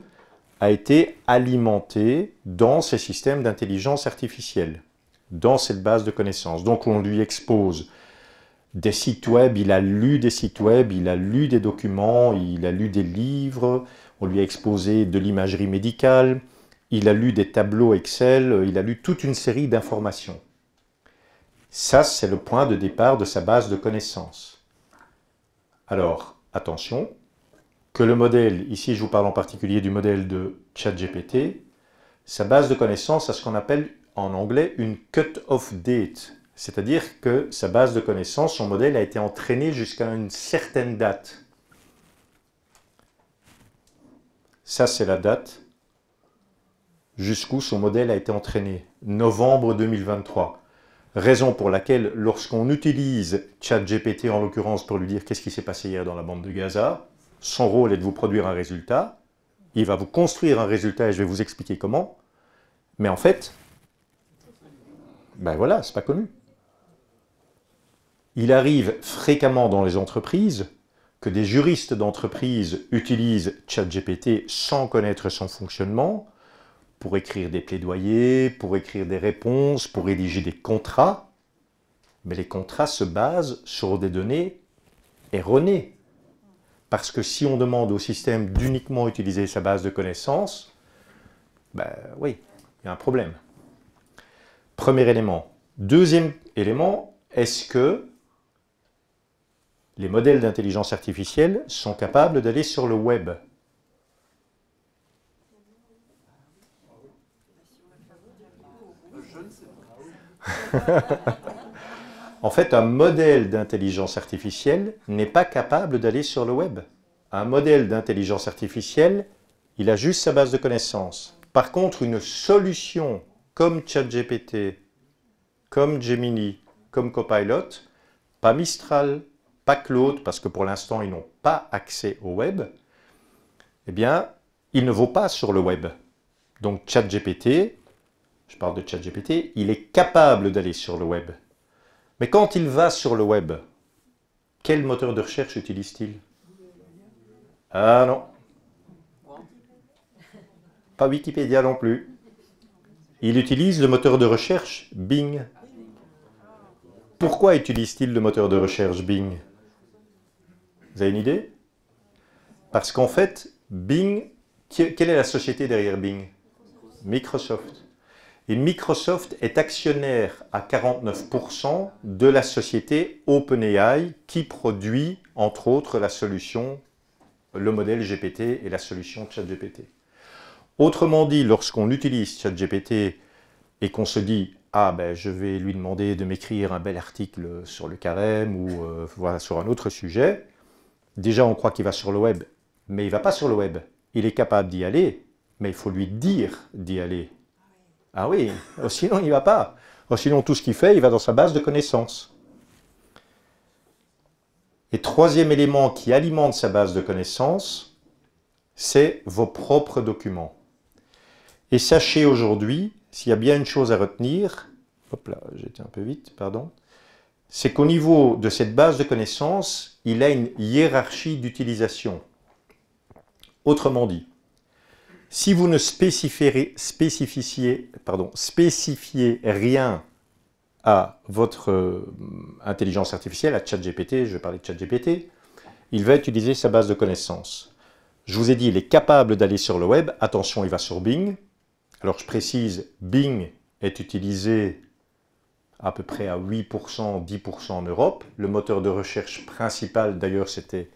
Speaker 1: a été alimentée dans ces systèmes d'intelligence artificielle, dans cette base de connaissances. Donc on lui expose des sites web, il a lu des sites web, il a lu des documents, il a lu des livres, on lui a exposé de l'imagerie médicale, il a lu des tableaux Excel, il a lu toute une série d'informations. Ça, c'est le point de départ de sa base de connaissances. Alors, attention, que le modèle, ici je vous parle en particulier du modèle de ChatGPT, sa base de connaissances a ce qu'on appelle en anglais une cut-off date. C'est-à-dire que sa base de connaissances, son modèle a été entraîné jusqu'à une certaine date. Ça, c'est la date jusqu'où son modèle a été entraîné, novembre 2023. Raison pour laquelle, lorsqu'on utilise ChatGPT en l'occurrence pour lui dire qu'est-ce qui s'est passé hier dans la bande de Gaza, son rôle est de vous produire un résultat, il va vous construire un résultat et je vais vous expliquer comment, mais en fait, voilà, c'est pas connu. Il arrive fréquemment dans les entreprises que des juristes d'entreprise utilisent ChatGPT sans connaître son fonctionnement, pour écrire des plaidoyers, pour écrire des réponses, pour rédiger des contrats. Mais les contrats se basent sur des données erronées. Parce que si on demande au système d'uniquement utiliser sa base de connaissances, oui, il y a un problème. Premier élément. Deuxième élément, est-ce que les modèles d'intelligence artificielle sont capables d'aller sur le web ?
Speaker 4: Je ne sais pas.
Speaker 1: En fait, un modèle d'intelligence artificielle n'est pas capable d'aller sur le web. Un modèle d'intelligence artificielle, il a juste sa base de connaissances. Par contre, une solution comme ChatGPT, comme Gemini, comme Copilot, pas Mistral, pas Claude, parce que pour l'instant, ils n'ont pas accès au web, eh bien, il ne vaut pas sur le web. Donc ChatGPT, je parle de ChatGPT, il est capable d'aller sur le web. Mais quand il va sur le web, quel moteur de recherche utilise-t-il? Ah non. Pas Wikipédia non plus. Il utilise le moteur de recherche Bing. Pourquoi utilise-t-il le moteur de recherche Bing? Vous avez une idée? Parce qu'en fait, Bing, quelle est la société derrière Bing? Microsoft. Et Microsoft est actionnaire à 49% de la société OpenAI qui produit, entre autres, la solution, le modèle GPT et la solution ChatGPT. Autrement dit, lorsqu'on utilise ChatGPT et qu'on se dit « Ah, je vais lui demander de m'écrire un bel article sur le carême ou voilà, sur un autre sujet », déjà on croit qu'il va sur le web, mais il ne va pas sur le web. Il est capable d'y aller, mais il faut lui dire d'y aller. Ah oui, sinon il ne va pas. Sinon tout ce qu'il fait, il va dans sa base de connaissances. Et troisième élément qui alimente sa base de connaissances, c'est vos propres documents. Et sachez aujourd'hui, s'il y a bien une chose à retenir, hop là, j'ai été un peu vite, pardon, c'est qu'au niveau de cette base de connaissances, il a une hiérarchie d'utilisation. Autrement dit, si vous ne spécifiez rien à votre intelligence artificielle, à ChatGPT, je vais parler de ChatGPT, il va utiliser sa base de connaissances. Je vous ai dit, il est capable d'aller sur le web. Attention, il va sur Bing. Alors je précise, Bing est utilisé à peu près à 8%, 10% en Europe. Le moteur de recherche principal, d'ailleurs, c'était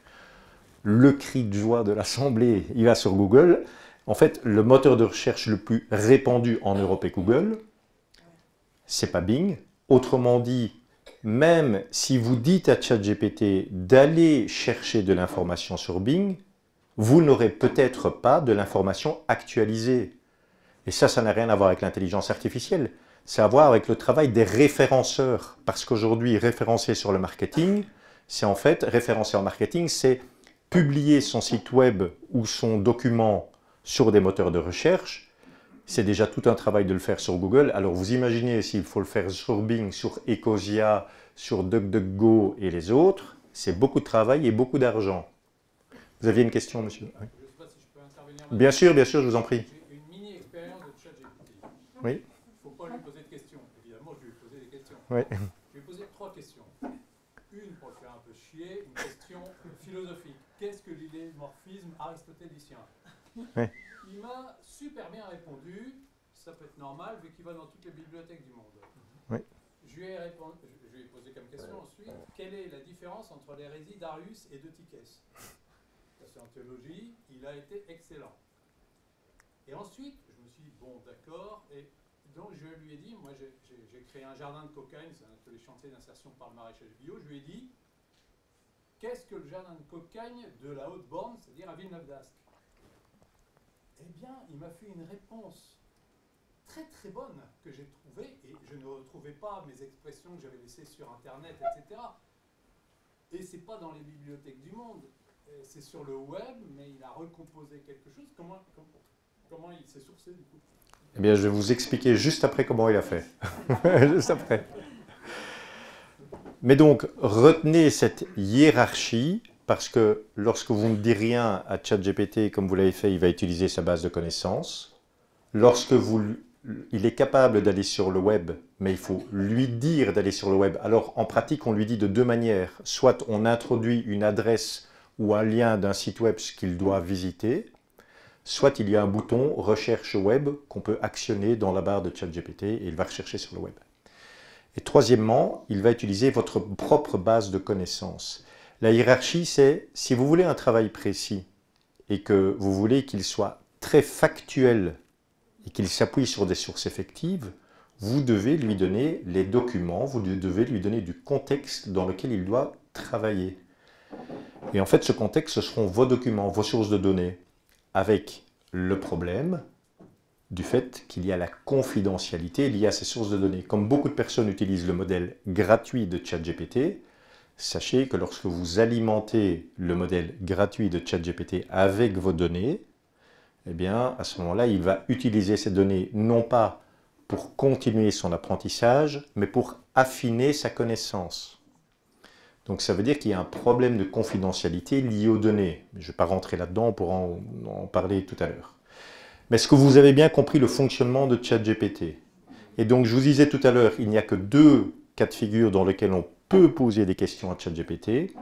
Speaker 1: le cri de joie de l'Assemblée. Il va sur Google. En fait, le moteur de recherche le plus répandu en Europe est Google. C'est pas Bing. Autrement dit, même si vous dites à ChatGPT d'aller chercher de l'information sur Bing, vous n'aurez peut-être pas de l'information actualisée. Et ça n'a rien à voir avec l'intelligence artificielle. C'est à voir avec le travail des référenceurs. Parce qu'aujourd'hui, référencer sur le marketing, c'est en fait, référencer en marketing, c'est publier son site web ou son document sur des moteurs de recherche. C'est déjà tout un travail de le faire sur Google. Alors vous imaginez s'il faut le faire sur Bing, sur Ecosia, sur DuckDuckGo et les autres, c'est beaucoup de travail et beaucoup d'argent. Vous aviez une question, monsieur? Oui.
Speaker 6: Je ne sais pas si je peux intervenir.
Speaker 1: Bien sûr, je vous en prie.
Speaker 6: J'ai une mini-expérience de ChatGPT.
Speaker 1: Oui.
Speaker 6: Il ne faut pas lui poser de questions. Évidemment, je vais lui poser des questions.
Speaker 1: Oui.
Speaker 6: Je vais lui poser 3 questions. Une, pour le faire un peu chier, une question philosophique. Qu'est-ce que l'idéomorphisme aristotélicien?
Speaker 1: Oui.
Speaker 6: Il m'a super bien répondu. Ça peut être normal, vu qu'il va dans toutes les bibliothèques du monde.
Speaker 1: Oui.
Speaker 6: Je lui ai posé comme question ensuite, quelle est la différence entre l'hérésie d'Arius et d'Eutychès? C'est en théologie, il a été excellent. Et ensuite, je me suis dit, bon, d'accord, et donc je lui ai dit, moi j'ai créé un jardin de cocaïne, c'est un atelier chantier d'insertion par le maraîchage bio, je lui ai dit, qu'est-ce que le jardin de cocaïne de la Haute-Borne, c'est-à-dire à Villeneuve-d'Ascq? Eh bien, il m'a fait une réponse très très bonne que j'ai trouvée, et je ne retrouvais pas mes expressions que j'avais laissées sur Internet, etc. Et c'est pas dans les bibliothèques du monde. C'est sur le web, mais il a recomposé quelque chose. Comment il s'est sourcé du coup?
Speaker 1: Eh bien, je vais vous expliquer juste après comment il a fait. Juste après. Mais donc, retenez cette hiérarchie, parce que lorsque vous ne dites rien à ChatGPT, comme vous l'avez fait, il va utiliser sa base de connaissances. Lorsque il est capable d'aller sur le web, mais il faut lui dire d'aller sur le web. Alors, en pratique, on lui dit de deux manières. Soit on introduit une adresse ou un lien d'un site web qu'il doit visiter, soit il y a un bouton recherche web qu'on peut actionner dans la barre de ChatGPT et il va rechercher sur le web. Et troisièmement, il va utiliser votre propre base de connaissances. La hiérarchie, c'est si vous voulez un travail précis et que vous voulez qu'il soit très factuel et qu'il s'appuie sur des sources effectives, vous devez lui donner les documents, vous devez lui donner du contexte dans lequel il doit travailler. Et en fait, ce contexte, ce seront vos documents, vos sources de données, avec le problème du fait qu'il y a la confidentialité liée à ces sources de données. Comme beaucoup de personnes utilisent le modèle gratuit de ChatGPT, sachez que lorsque vous alimentez le modèle gratuit de ChatGPT avec vos données, eh bien, à ce moment-là, il va utiliser ces données non pas pour continuer son apprentissage, mais pour affiner sa connaissance. Donc ça veut dire qu'il y a un problème de confidentialité lié aux données. Je ne vais pas rentrer là-dedans, on pourra en parler tout à l'heure. Mais est-ce que vous avez bien compris le fonctionnement de ChatGPT? Et donc je vous disais tout à l'heure, il n'y a que deux cas de figure dans lesquels on peut poser des questions à ChatGPT.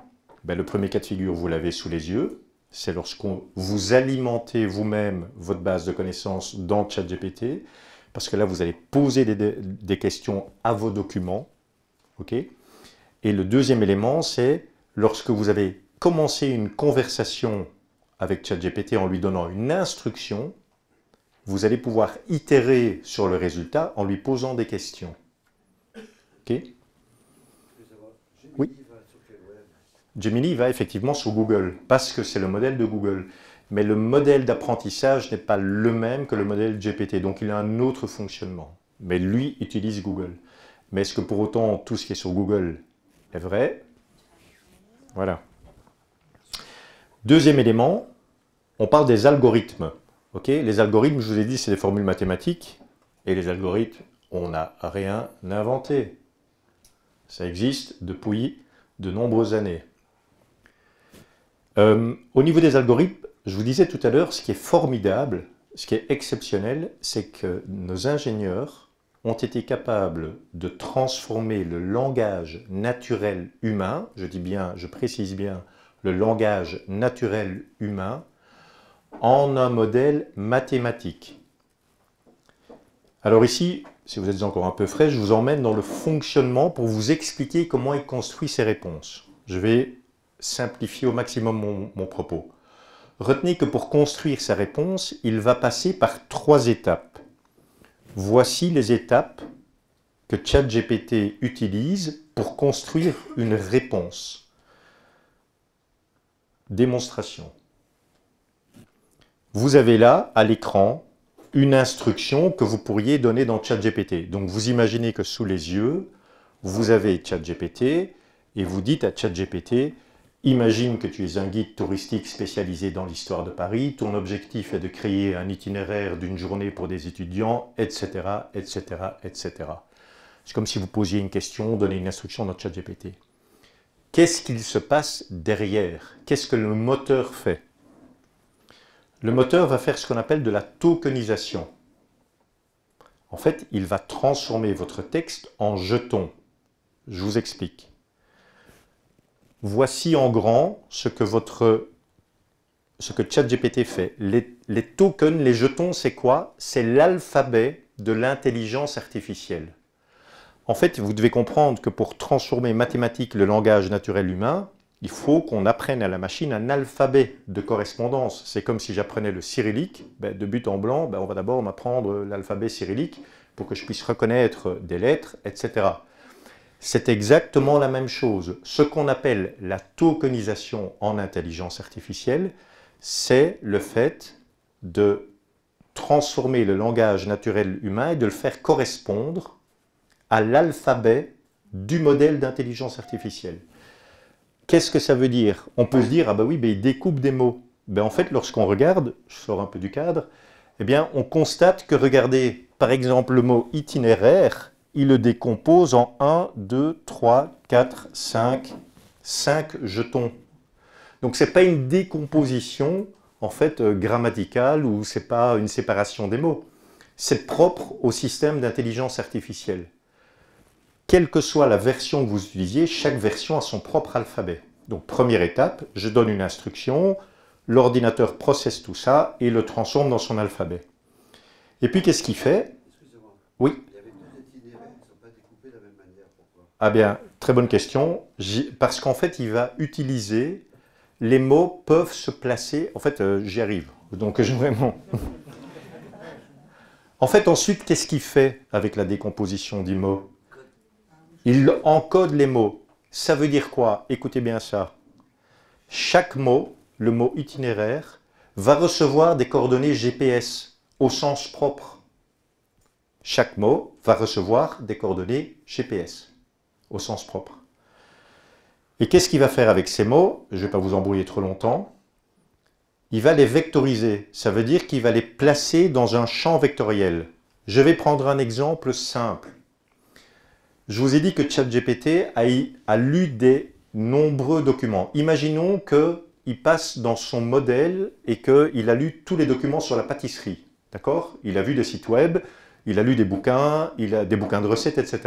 Speaker 1: Ben, le premier cas de figure, vous l'avez sous les yeux. C'est lorsqu'on vous alimentez vous-même votre base de connaissances dans ChatGPT. Parce que là, vous allez poser des questions à vos documents. Okay? Et le deuxième élément, c'est lorsque vous avez commencé une conversation avec ChatGPT en lui donnant une instruction, vous allez pouvoir itérer sur le résultat en lui posant des questions. Ok? Oui. Gemini va effectivement sur Google, parce que c'est le modèle de Google. Mais le modèle d'apprentissage n'est pas le même que le modèle GPT, donc il a un autre fonctionnement. Mais lui utilise Google. Mais est-ce que pour autant tout ce qui est sur Google est vrai? Voilà. Deuxième élément, on parle des algorithmes. Okay, les algorithmes, je vous ai dit, c'est des formules mathématiques. Et les algorithmes, on n'a rien inventé. Ça existe depuis de nombreuses années. Au niveau des algorithmes, je vous disais tout à l'heure, ce qui est formidable, ce qui est exceptionnel, c'est que nos ingénieurs ont été capables de transformer le langage naturel humain, je dis bien, je précise bien, le langage naturel humain, en un modèle mathématique. Alors ici, si vous êtes encore un peu frais, je vous emmène dans le fonctionnement pour vous expliquer comment il construit ses réponses. Je vais simplifier au maximum mon propos. Retenez que pour construire sa réponse, il va passer par 3 étapes. Voici les étapes que ChatGPT utilise pour construire une réponse. Démonstration. Vous avez là, à l'écran, une instruction que vous pourriez donner dans ChatGPT. Donc vous imaginez que sous les yeux, vous avez ChatGPT et vous dites à ChatGPT: imagine que tu es un guide touristique spécialisé dans l'histoire de Paris, ton objectif est de créer un itinéraire d'une journée pour des étudiants, etc., etc., etc. C'est comme si vous posiez une question, donnez une instruction dans ChatGPT. Qu'est-ce qu'il se passe derrière? Qu'est-ce que le moteur fait? Le moteur va faire ce qu'on appelle de la tokenisation. En fait, il va transformer votre texte en jetons. Je vous explique. Voici en grand ce que ChatGPT fait. Les tokens, les jetons, c'est quoi? C'est l'alphabet de l'intelligence artificielle. En fait, vous devez comprendre que pour transformer mathématique le langage naturel humain, il faut qu'on apprenne à la machine un alphabet de correspondance. C'est comme si j'apprenais le cyrillique, de but en blanc, on va d'abord m'apprendre l'alphabet cyrillique pour que je puisse reconnaître des lettres, etc. C'est exactement la même chose. Ce qu'on appelle la tokenisation en intelligence artificielle, c'est le fait de transformer le langage naturel humain et de le faire correspondre à l'alphabet du modèle d'intelligence artificielle. Qu'est-ce que ça veut dire? On peut se dire, ah ben oui, il découpe des mots. En fait, lorsqu'on regarde, je sors un peu du cadre, on constate que, regardez, par exemple, le mot itinéraire, il le décompose en 1, 2, 3, 4, 5 jetons. Donc ce n'est pas une décomposition en fait grammaticale ou ce n'est pas une séparation des mots. C'est propre au système d'intelligence artificielle. Quelle que soit la version que vous utilisiez, chaque version a son propre alphabet. Donc première étape, je donne une instruction, l'ordinateur processe tout ça et le transforme dans son alphabet. Et puis qu'est-ce qu'il fait?
Speaker 4: Excusez-moi.
Speaker 1: Oui.
Speaker 4: Il y avait 2 itinéraires qui ne sont pas découpés de la même manière. Pourquoi?
Speaker 1: Ah bien, très bonne question. Parce qu'en fait, il va utiliser, les mots peuvent se placer, en fait, j'y arrive. Donc vraiment... En fait, ensuite, qu'est-ce qu'il fait avec la décomposition du mot? Il encode les mots. Ça veut dire quoi? Écoutez bien ça. Chaque mot, le mot itinéraire, va recevoir des coordonnées GPS au sens propre. Chaque mot va recevoir des coordonnées GPS au sens propre. Et qu'est-ce qu'il va faire avec ces mots? Je ne vais pas vous embrouiller trop longtemps. Il va les vectoriser. Ça veut dire qu'il va les placer dans un champ vectoriel. Je vais prendre un exemple simple. Je vous ai dit que ChatGPT a lu des nombreux documents. Imaginons qu'il passe dans son modèle et qu'il a lu tous les documents sur la pâtisserie. D'accord? Il a vu des sites web, il a lu des bouquins, il a des bouquins de recettes, etc.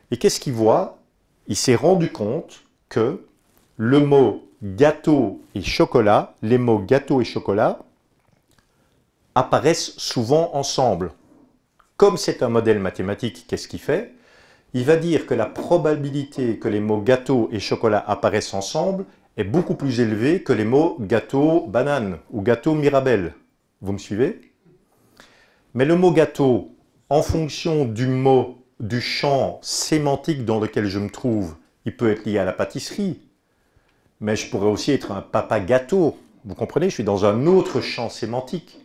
Speaker 1: Et qu'est-ce qu'il voit? Il s'est rendu compte que le mot gâteau et chocolat, les mots gâteau et chocolat, apparaissent souvent ensemble. Comme c'est un modèle mathématique, qu'est-ce qu'il fait? Il va dire que la probabilité que les mots gâteau et chocolat apparaissent ensemble est beaucoup plus élevée que les mots gâteau banane ou gâteau mirabelle. Vous me suivez? Mais le mot gâteau, en fonction du champ sémantique dans lequel je me trouve, il peut être lié à la pâtisserie, mais je pourrais aussi être un papa gâteau. Vous comprenez? Je suis dans un autre champ sémantique.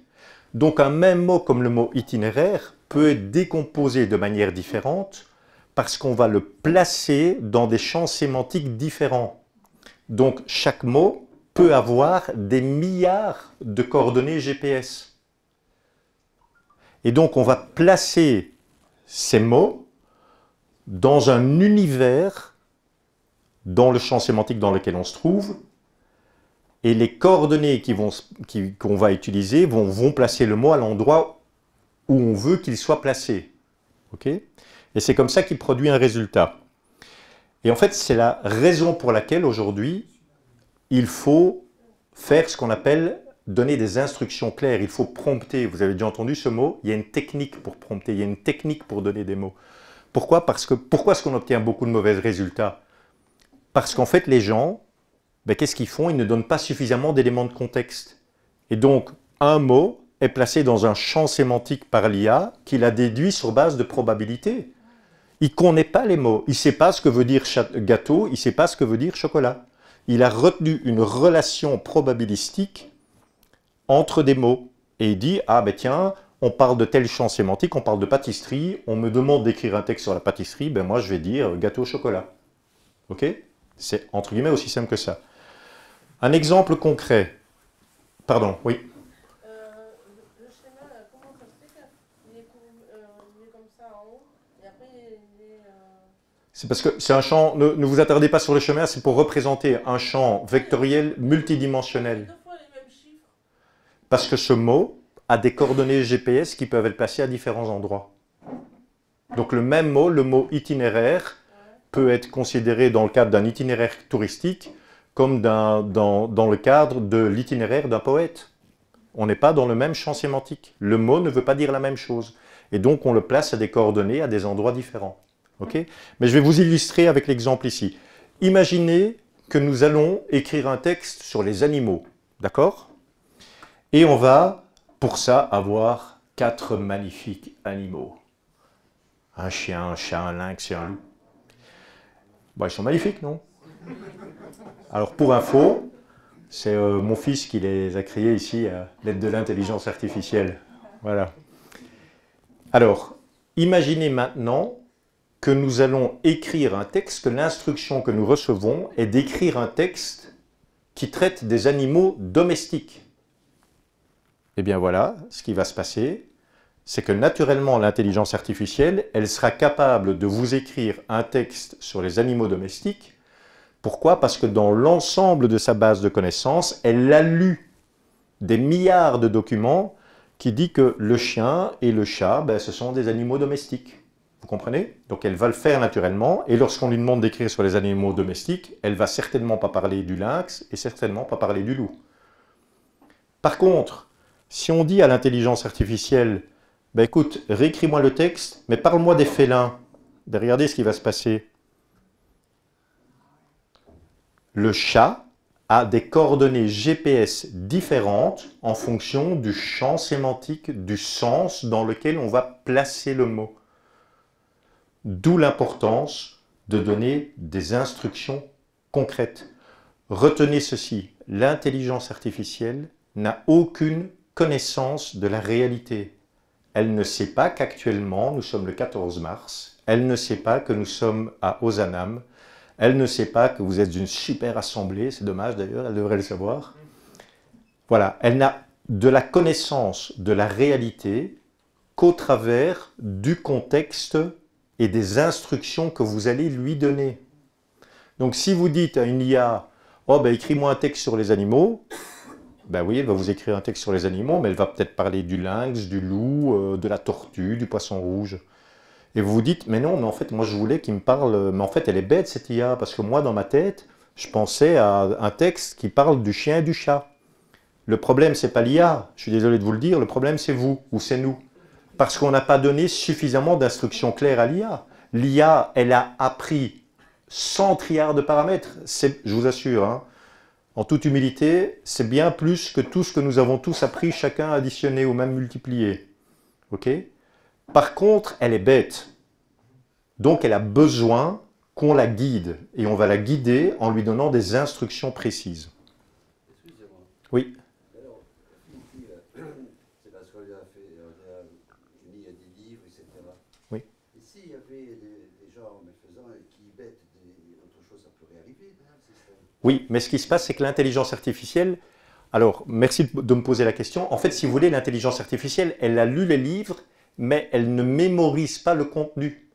Speaker 1: Donc un même mot comme le mot itinéraire peut être décomposé de manière différente parce qu'on va le placer dans des champs sémantiques différents. Donc chaque mot peut avoir des milliards de coordonnées GPS. Et donc on va placer ces mots dans un univers, dans le champ sémantique dans lequel on se trouve, et les coordonnées qu'on va utiliser vont placer le mot à l'endroit où on veut qu'il soit placé. Okay? Et c'est comme ça qu'il produit un résultat. Et en fait, c'est la raison pour laquelle aujourd'hui, il faut faire ce qu'on appelle donner des instructions claires. Il faut prompter. Vous avez déjà entendu ce mot? Il y a une technique pour prompter, il y a une technique pour donner des mots. Pourquoi? Pourquoi est-ce qu'on obtient beaucoup de mauvais résultats? Parce qu'en fait, les gens, qu'est-ce qu'ils font? Ils ne donnent pas suffisamment d'éléments de contexte. Et donc, un mot est placé dans un champ sémantique par l'IA qu'il a déduit sur base de probabilité. Il ne connaît pas les mots. Il ne sait pas ce que veut dire gâteau, il ne sait pas ce que veut dire chocolat. Il a retenu une relation probabilistique entre des mots. Et il dit, ah ben tiens, on parle de tel champ sémantique, on parle de pâtisserie, on me demande d'écrire un texte sur la pâtisserie, ben moi je vais dire gâteau au chocolat. Ok? C'est entre guillemets aussi simple que ça. Un exemple concret. Pardon, oui.
Speaker 7: Le schéma, là, comment ça se fait qu'il est comme ça en haut, et après il est...
Speaker 1: C'est parce que c'est un champ, ne vous attardez pas sur le schéma, c'est pour représenter un champ vectoriel multidimensionnel.
Speaker 7: Deux fois les mêmes chiffres.
Speaker 1: Parce que ce mot a des coordonnées GPS qui peuvent être placées à différents endroits. Donc le même mot, le mot itinéraire, peut être considéré dans le cadre d'un itinéraire touristique comme dans le cadre de l'itinéraire d'un poète. On n'est pas dans le même champ sémantique. Le mot ne veut pas dire la même chose. Et donc on le place à des coordonnées à des endroits différents. Okay? Mais je vais vous illustrer avec l'exemple ici. Imaginez que nous allons écrire un texte sur les animaux. D'accord? Et on va, pour ça, avoir 4 magnifiques animaux. Un chien, un chat, un lynx et un loup. Bon, ils sont magnifiques, non? Alors, pour info, c'est mon fils qui les a créés ici à l'aide de l'intelligence artificielle. Voilà. Alors, imaginez maintenant que nous allons écrire un texte, que l'instruction que nous recevons est d'écrire un texte qui traite des animaux domestiques. Eh bien voilà, ce qui va se passer, c'est que naturellement l'intelligence artificielle, elle sera capable de vous écrire un texte sur les animaux domestiques. Pourquoi? Parce que dans l'ensemble de sa base de connaissances, elle a lu des milliards de documents qui disent que le chien et le chat, ce sont des animaux domestiques. Vous comprenez? Donc elle va le faire naturellement, et lorsqu'on lui demande d'écrire sur les animaux domestiques, elle va certainement pas parler du lynx et certainement pas parler du loup. Par contre, si on dit à l'intelligence artificielle, écoute, réécris-moi le texte, mais parle-moi des félins, regardez ce qui va se passer. Le chat a des coordonnées GPS différentes en fonction du champ sémantique, du sens dans lequel on va placer le mot. D'où l'importance de donner des instructions concrètes. Retenez ceci, l'intelligence artificielle n'a aucune connaissance de la réalité. Elle ne sait pas qu'actuellement, nous sommes le 14 mars, elle ne sait pas que nous sommes à Ozanam, elle ne sait pas que vous êtes une super assemblée, c'est dommage d'ailleurs, elle devrait le savoir. Voilà, elle n'a de la connaissance de la réalité qu'au travers du contexte et des instructions que vous allez lui donner. Donc si vous dites à une IA, oh écris-moi un texte sur les animaux, oui, elle va vous écrire un texte sur les animaux, mais elle va peut-être parler du lynx, du loup, de la tortue, du poisson rouge. Et vous vous dites, mais non, mais en fait, moi je voulais qu'il me parle, mais en fait elle est bête cette IA, parce que moi dans ma tête, je pensais à un texte qui parle du chien et du chat. Le problème, c'est pas l'IA, je suis désolé de vous le dire, le problème c'est vous, ou c'est nous. Parce qu'on n'a pas donné suffisamment d'instructions claires à l'IA. L'IA, elle a appris 100 trilliards de paramètres, je vous assure, hein. En toute humilité, c'est bien plus que tout ce que nous avons tous appris, chacun additionné ou même multiplié. Ok? Par contre, elle est bête. Donc elle a besoin qu'on la guide. Et on va la guider en lui donnant des instructions précises.
Speaker 4: Excusez-moi.
Speaker 1: Oui.
Speaker 4: Alors, c'est parce qu'on lui a mis des livres, etc.
Speaker 1: Oui.
Speaker 4: Et s'il y avait des gens en faisant qui bêtent autre chose, ça pourrait arriver dans le système.
Speaker 1: Oui, mais ce qui se passe, c'est que l'intelligence artificielle... Alors, merci de me poser la question. En fait, si vous voulez, l'intelligence artificielle, elle a lu les livres, mais elle ne mémorise pas le contenu.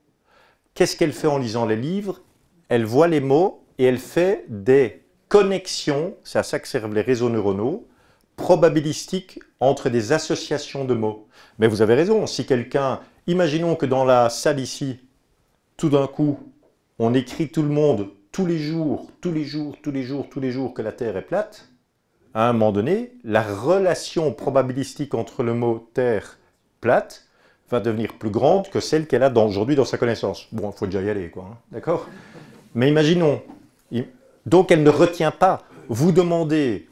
Speaker 1: qu'est-ce qu'elle fait en lisant les livres? Elle voit les mots et elle fait des connexions, c'est à ça que servent les réseaux neuronaux, probabilistiques entre des associations de mots. Mais vous avez raison, si quelqu'un, imaginons que dans la salle ici, tout d'un coup, on écrit tout le monde, tous les jours, que la Terre est plate, à un moment donné, la relation probabilistique entre le mot Terre plate va devenir plus grande que celle qu'elle a aujourd'hui dans sa connaissance. Bon, il faut déjà y aller, quoi, hein, d'accord? Mais imaginons, donc elle ne retient pas. Vous demandez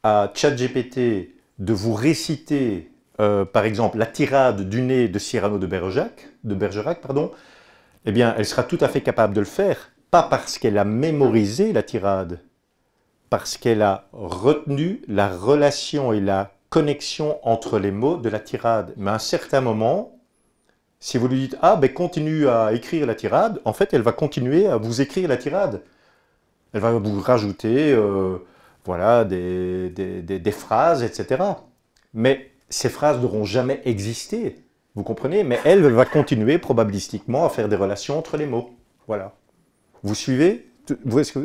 Speaker 1: à ChatGPT de vous réciter, par exemple, la tirade du nez de Cyrano de Bergerac, pardon, eh bien, elle sera tout à fait capable de le faire, pas parce qu'elle a mémorisé la tirade, parce qu'elle a retenu la relation et la connexion entre les mots de la tirade. Mais à un certain moment, si vous lui dites « Ah, ben continue à écrire la tirade », en fait, elle va continuer à vous écrire la tirade. Elle va vous rajouter voilà, des phrases, etc. Mais ces phrases n'auront jamais existé, vous comprenez? Mais elle va continuer probabilistiquement à faire des relations entre les mots. Voilà. Vous suivez?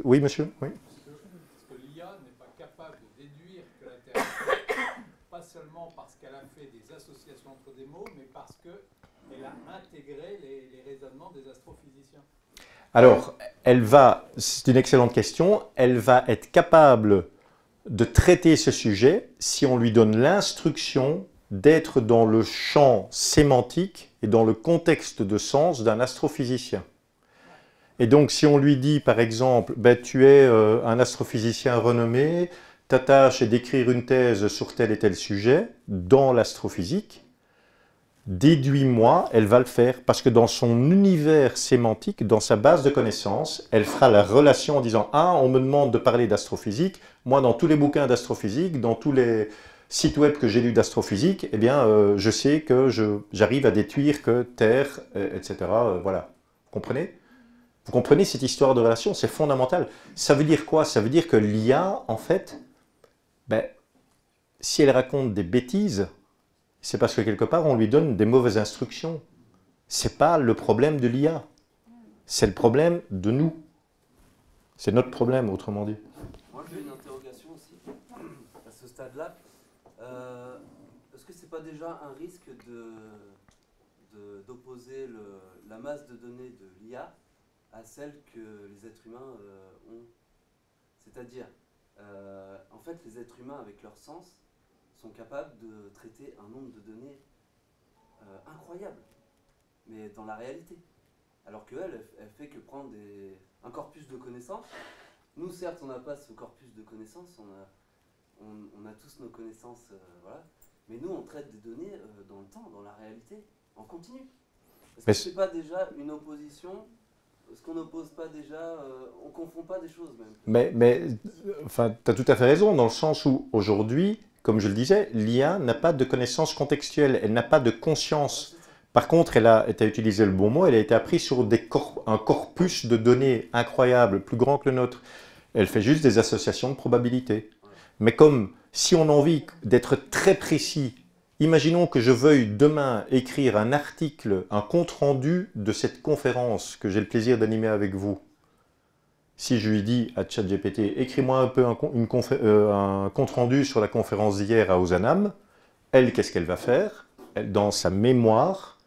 Speaker 1: Oui, monsieur? Oui.
Speaker 6: Parce que l'IA n'est pas capable de déduire que la Terre est plate, pas seulement parce qu'elle a fait des associations entre des mots, mais parce qu'elle a intégré les raisonnements des astrophysiciens.
Speaker 1: Alors, c'est une excellente question, elle va être capable de traiter ce sujet si on lui donne l'instruction d'être dans le champ sémantique et dans le contexte de sens d'un astrophysicien. Et donc, si on lui dit, par exemple, ben, tu es un astrophysicien renommé, ta tâche est d'écrire une thèse sur tel et tel sujet dans l'astrophysique, déduis-moi, elle va le faire, parce que dans son univers sémantique, dans sa base de connaissances, elle fera la relation en disant « Ah, on me demande de parler d'astrophysique, moi dans tous les bouquins d'astrophysique, dans tous les sites web que j'ai lus d'astrophysique, eh bien, je sais que j'arrive à déduire que Terre, etc. Voilà. Vous comprenez ? Vous comprenez cette histoire de relation? C'est fondamental. Ça veut dire quoi? Ça veut dire que l'IA, en fait, ben, si elle raconte des bêtises, c'est parce que quelque part, on lui donne des mauvaises instructions. Ce n'est pas le problème de l'IA. C'est le problème de nous. C'est notre problème, autrement dit.
Speaker 8: Moi, j'ai une interrogation aussi, à ce stade-là. Est-ce que ce n'est pas déjà un risque d'opposer la masse de données de l'IA à celle que les êtres humains ont? C'est-à-dire, en fait, les êtres humains, avec leur sens, sont capables de traiter un nombre de données incroyable, mais dans la réalité. Alors qu'elle, elle fait que prendre un corpus de connaissances. Nous, certes, on n'a pas ce corpus de connaissances, on a tous nos connaissances, voilà. Mais nous, on traite des données dans le temps, dans la réalité, en continu. Est-ce que c'est pas déjà une opposition? Est-ce qu'on n'oppose pas déjà, on ne confond pas des choses même?
Speaker 1: Mais enfin, tu as tout à fait raison, dans le sens où aujourd'hui, comme je le disais, l'IA n'a pas de connaissance contextuelle, elle n'a pas de conscience. Par contre, tu as utilisé le bon mot, elle a été apprise sur un corpus de données incroyable, plus grand que le nôtre. Elle fait juste des associations de probabilités. Mais comme si on a envie d'être très précis, imaginons que je veuille demain écrire un article, un compte-rendu de cette conférence que j'ai le plaisir d'animer avec vous. Si je lui dis à ChatGPT, écris-moi un peu un compte-rendu sur la conférence d'hier à Ozanam, elle, qu'est-ce qu'elle va faire? Elle, dans sa mémoire,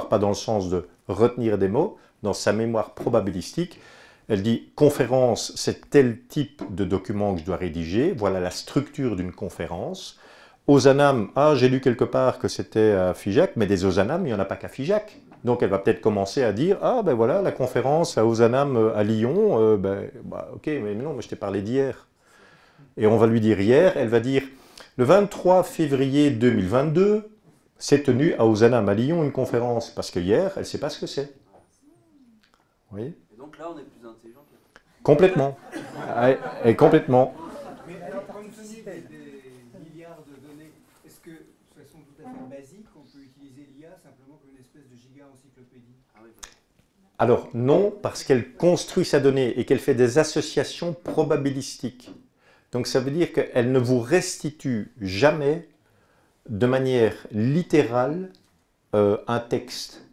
Speaker 1: pas dans le sens de retenir des mots, dans sa mémoire probabilistique, elle dit, conférence, c'est tel type de document que je dois rédiger, voilà la structure d'une conférence. Ozanam, ah, j'ai lu quelque part que c'était à Figeac, mais des Ozanam, il n'y en a pas qu'à Figeac. Donc elle va peut-être commencer à dire, ah ben voilà, la conférence à Ozanam à Lyon, ok, mais non, mais je t'ai parlé d'hier. Et on va lui dire hier, elle va dire, le 23 février 2022, s'est tenue à Ozanam à Lyon une conférence, parce que hier, elle ne sait pas ce que c'est. Vous voyez?
Speaker 8: Et donc là, on est plus intelligent qu'elle.
Speaker 1: Complètement. Et complètement.
Speaker 2: Mais alors, compte tenu des milliards de données, est-ce que, de façon tout à fait basique, on peut utiliser l'IA simplement comme une espèce de giga-encyclopédie?
Speaker 8: Ah oui,
Speaker 1: Alors non, parce qu'elle construit sa donnée et qu'elle fait des associations probabilistiques. Donc ça veut dire qu'elle ne vous restitue jamais de manière littérale un texte.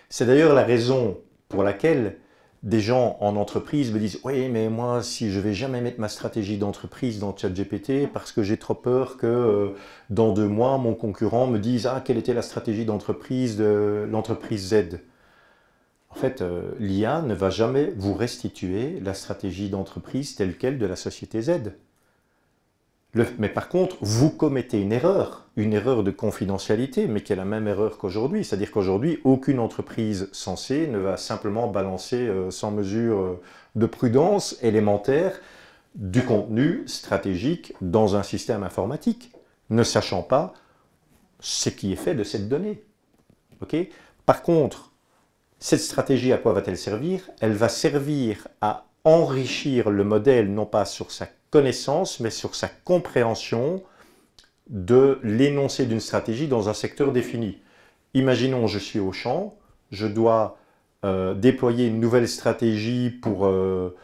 Speaker 1: C'est d'ailleurs la raison pour laquelle des gens en entreprise me disent « Oui, mais moi, si je vais jamais mettre ma stratégie d'entreprise dans ChatGPT parce que j'ai trop peur que dans 2 mois, mon concurrent me dise « Ah, quelle était la stratégie d'entreprise de l'entreprise Z ?» En fait, l'IA ne va jamais vous restituer la stratégie d'entreprise telle quelle de la société Z. Mais par contre, vous commettez une erreur de confidentialité, mais qui est la même erreur qu'aujourd'hui. C'est-à-dire qu'aujourd'hui, aucune entreprise sensée ne va simplement balancer sans mesure de prudence élémentaire du contenu stratégique dans un système informatique, ne sachant pas ce qui est fait de cette donnée. Okay ? Par contre, cette stratégie, à quoi va-t-elle servir? Elle va servir à enrichir le modèle, non pas sur sa connaissance, mais sur sa compréhension de l'énoncé d'une stratégie dans un secteur défini. Imaginons, je suis Auchan, je dois déployer une nouvelle stratégie pour le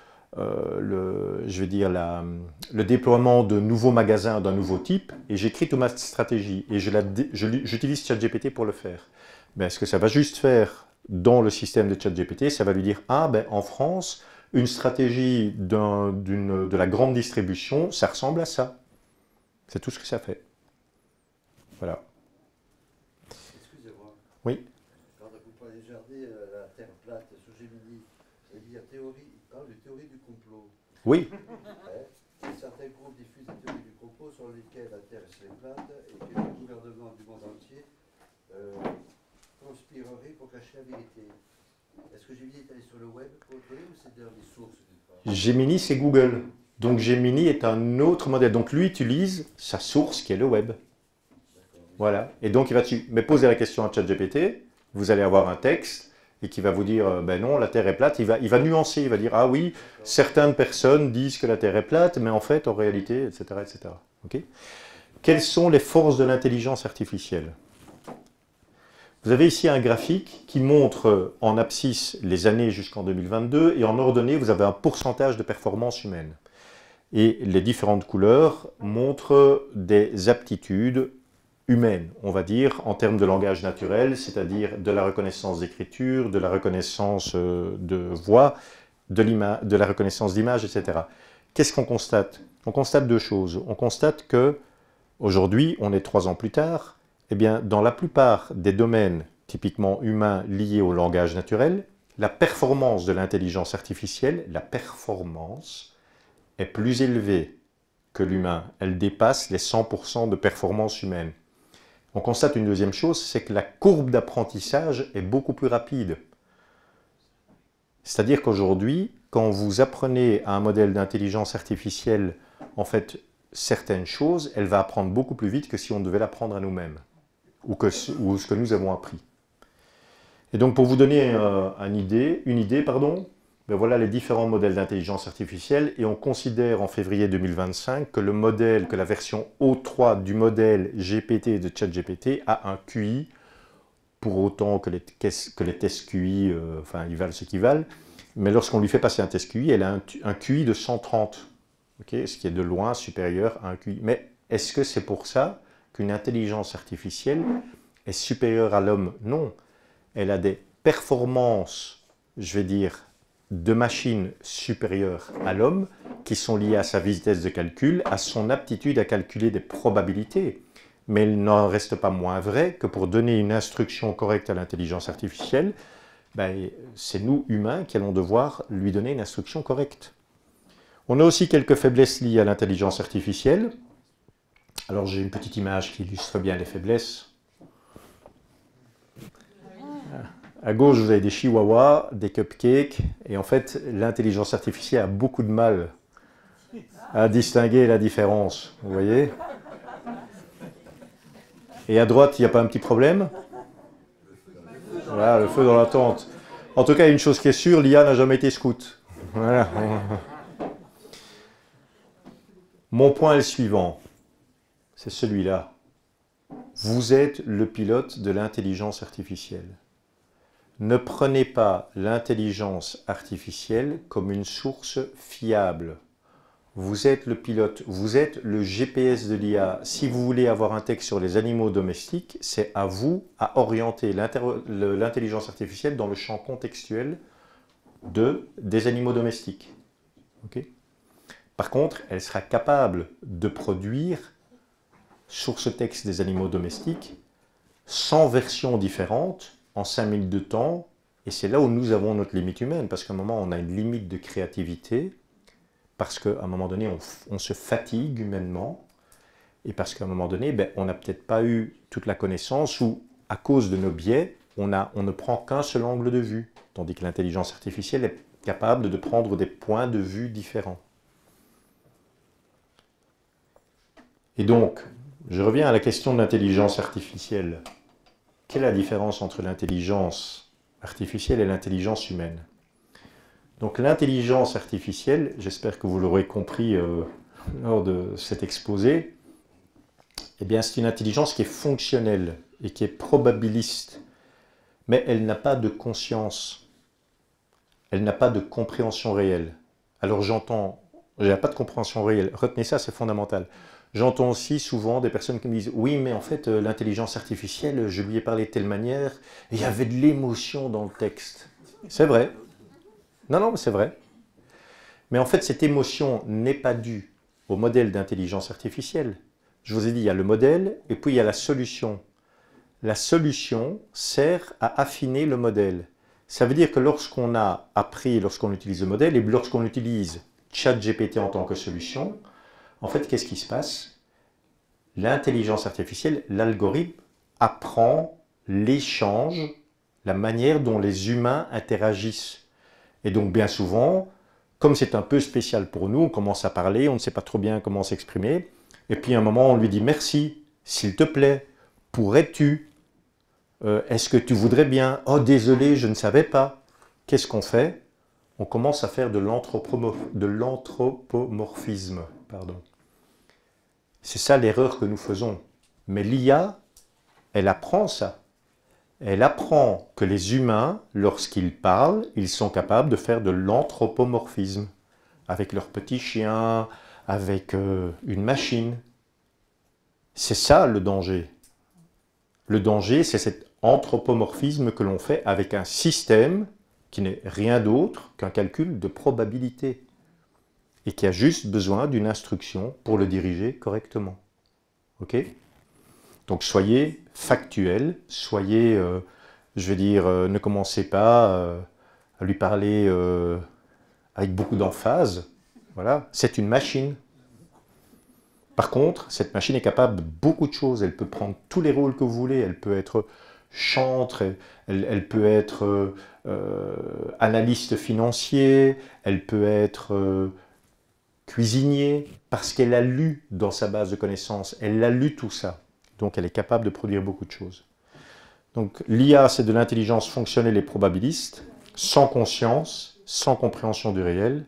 Speaker 1: déploiement de nouveaux magasins d'un nouveau type, et j'écris toute ma stratégie, et j'utilise ChatGPT pour le faire. Mais est-ce que ça va juste faire dans le système de ChatGPT, ça va lui dire « Ah, ben en France, une stratégie de la grande distribution, ça ressemble à ça. » C'est tout ce que ça fait. Voilà.
Speaker 4: Excusez-moi.
Speaker 1: Oui.
Speaker 4: Quand vous parlez de jardin, la Terre plate, sur Gemini, il y a parle de théorie du complot.
Speaker 1: Oui.
Speaker 4: Certains groupes diffusent des théories du complot sur lesquelles la Terre serait plate et que les gouvernements du monde entier conspireraient pour cacher la vérité. Est-ce que Gemini est allé sur le web pour le trouver ou c'est dans des sources?
Speaker 1: Gemini, c'est Google. Donc Gemini est un autre modèle. Donc lui utilise sa source qui est le web. Voilà. Et donc il va dessus. Mais posez la question à ChatGPT, vous allez avoir un texte et qui va vous dire ben non, la Terre est plate. Il va nuancer, il va dire ah oui, certaines personnes disent que la Terre est plate, mais en fait, en réalité, etc. etc. Okay. Quelles sont les forces de l'intelligence artificielle? Vous avez ici un graphique qui montre en abscisse les années jusqu'en 2022 et en ordonnée, vous avez un pourcentage de performance humaine. Et les différentes couleurs montrent des aptitudes humaines, on va dire, en termes de langage naturel, c'est-à-dire de la reconnaissance d'écriture, de la reconnaissance de voix, de la reconnaissance d'image, etc. Qu'est-ce qu'on constate? On constate 2 choses. On constate que aujourd'hui, on est 3 ans plus tard, eh bien, dans la plupart des domaines typiquement humains liés au langage naturel, la performance de l'intelligence artificielle, la performance, est plus élevée que l'humain. Elle dépasse les 100% de performance humaine. On constate une deuxième chose, c'est que la courbe d'apprentissage est beaucoup plus rapide. C'est-à-dire qu'aujourd'hui, quand vous apprenez à un modèle d'intelligence artificielle, en fait, certaines choses, elle va apprendre beaucoup plus vite que si on devait l'apprendre à nous-mêmes. Ou ce que nous avons appris. Et donc pour vous donner une idée, ben voilà les différents modèles d'intelligence artificielle et on considère en février 2025 que la version O3 du modèle GPT de ChatGPT a un QI, pour autant que les tests QI, ils valent ce qu'ils valent, mais lorsqu'on lui fait passer un test QI, elle a un QI de 130, okay, ce qui est de loin supérieur à un QI. Mais est-ce que c'est pour ça qu'une intelligence artificielle est supérieure à l'homme? Non. Elle a des performances, je vais dire, de machine supérieures à l'homme, qui sont liées à sa vitesse de calcul, à son aptitude à calculer des probabilités. Mais il n'en reste pas moins vrai que pour donner une instruction correcte à l'intelligence artificielle, ben, c'est nous, humains, qui allons devoir lui donner une instruction correcte. On a aussi quelques faiblesses liées à l'intelligence artificielle. Alors j'ai une petite image qui illustre bien les faiblesses. À gauche, vous avez des chihuahuas, des cupcakes, et en fait, l'intelligence artificielle a beaucoup de mal à distinguer la différence, vous voyez? Et à droite, il n'y a pas un petit problème? Voilà, le feu dans la tente. En tout cas, une chose qui est sûre, l'IA n'a jamais été scout. Voilà. Mon point est le suivant. C'est celui-là. Vous êtes le pilote de l'intelligence artificielle. Ne prenez pas l'intelligence artificielle comme une source fiable. Vous êtes le pilote, vous êtes le GPS de l'IA. Si vous voulez avoir un texte sur les animaux domestiques, c'est à vous à orienter l'intelligence artificielle dans le champ contextuel des animaux domestiques. Okay. Par contre, elle sera capable de produire, sur ce texte des animaux domestiques, 100 versions différentes en 5 minutes de temps, et c'est là où nous avons notre limite humaine, parce qu'à un moment, on a une limite de créativité, parce qu'à un moment donné, on se fatigue humainement, et parce qu'à un moment donné, on n'a peut-être pas eu toute la connaissance, ou à cause de nos biais, on ne prend qu'un seul angle de vue, tandis que l'intelligence artificielle est capable de prendre des points de vue différents. Et donc, je reviens à la question de l'intelligence artificielle. Quelle est la différence entre l'intelligence artificielle et l'intelligence humaine? Donc l'intelligence artificielle, j'espère que vous l'aurez compris lors de cet exposé, eh bien c'est une intelligence qui est fonctionnelle et qui est probabiliste, mais elle n'a pas de conscience, elle n'a pas de compréhension réelle. Alors j'entends, elle n'a pas de compréhension réelle, retenez ça, c'est fondamental. J'entends aussi souvent des personnes qui me disent « Oui, mais en fait, l'intelligence artificielle, je lui ai parlé de telle manière, et il y avait de l'émotion dans le texte. » C'est vrai. Non, c'est vrai. Mais en fait, cette émotion n'est pas due au modèle d'intelligence artificielle. Je vous ai dit, il y a le modèle, et puis il y a la solution. La solution sert à affiner le modèle. Ça veut dire que lorsqu'on a appris, lorsqu'on utilise le modèle, et lorsqu'on utilise ChatGPT en tant que solution, en fait, qu'est-ce qui se passe? L'intelligence artificielle, l'algorithme, apprend l'échange, la manière dont les humains interagissent. Et donc, bien souvent, comme c'est un peu spécial pour nous, on commence à parler, on ne sait pas trop bien comment s'exprimer, et puis à un moment, on lui dit « Merci, s'il te plaît, pourrais-tu? Est-ce que tu voudrais bien? Oh, désolé, je ne savais pas. » Qu'est-ce qu'on fait? On commence à faire de l'anthropomorphisme. C'est ça l'erreur que nous faisons. Mais l'IA, elle apprend ça. Elle apprend que les humains, lorsqu'ils parlent, ils sont capables de faire de l'anthropomorphisme. Avec leur petit chien, avec une machine. C'est ça le danger. Le danger, c'est cet anthropomorphisme que l'on fait avec un système qui n'est rien d'autre qu'un calcul de probabilité. Et qui a juste besoin d'une instruction pour le diriger correctement. Ok? Donc soyez factuel, soyez, je veux dire, ne commencez pas à lui parler avec beaucoup d'emphase. Voilà, c'est une machine. Par contre, cette machine est capable de beaucoup de choses. Elle peut prendre tous les rôles que vous voulez. Elle peut être chantre, elle peut être analyste financier, elle peut être cuisinier, parce qu'elle a lu dans sa base de connaissances, elle a lu tout ça. Donc elle est capable de produire beaucoup de choses. Donc l'IA, c'est de l'intelligence fonctionnelle et probabiliste, sans conscience, sans compréhension du réel,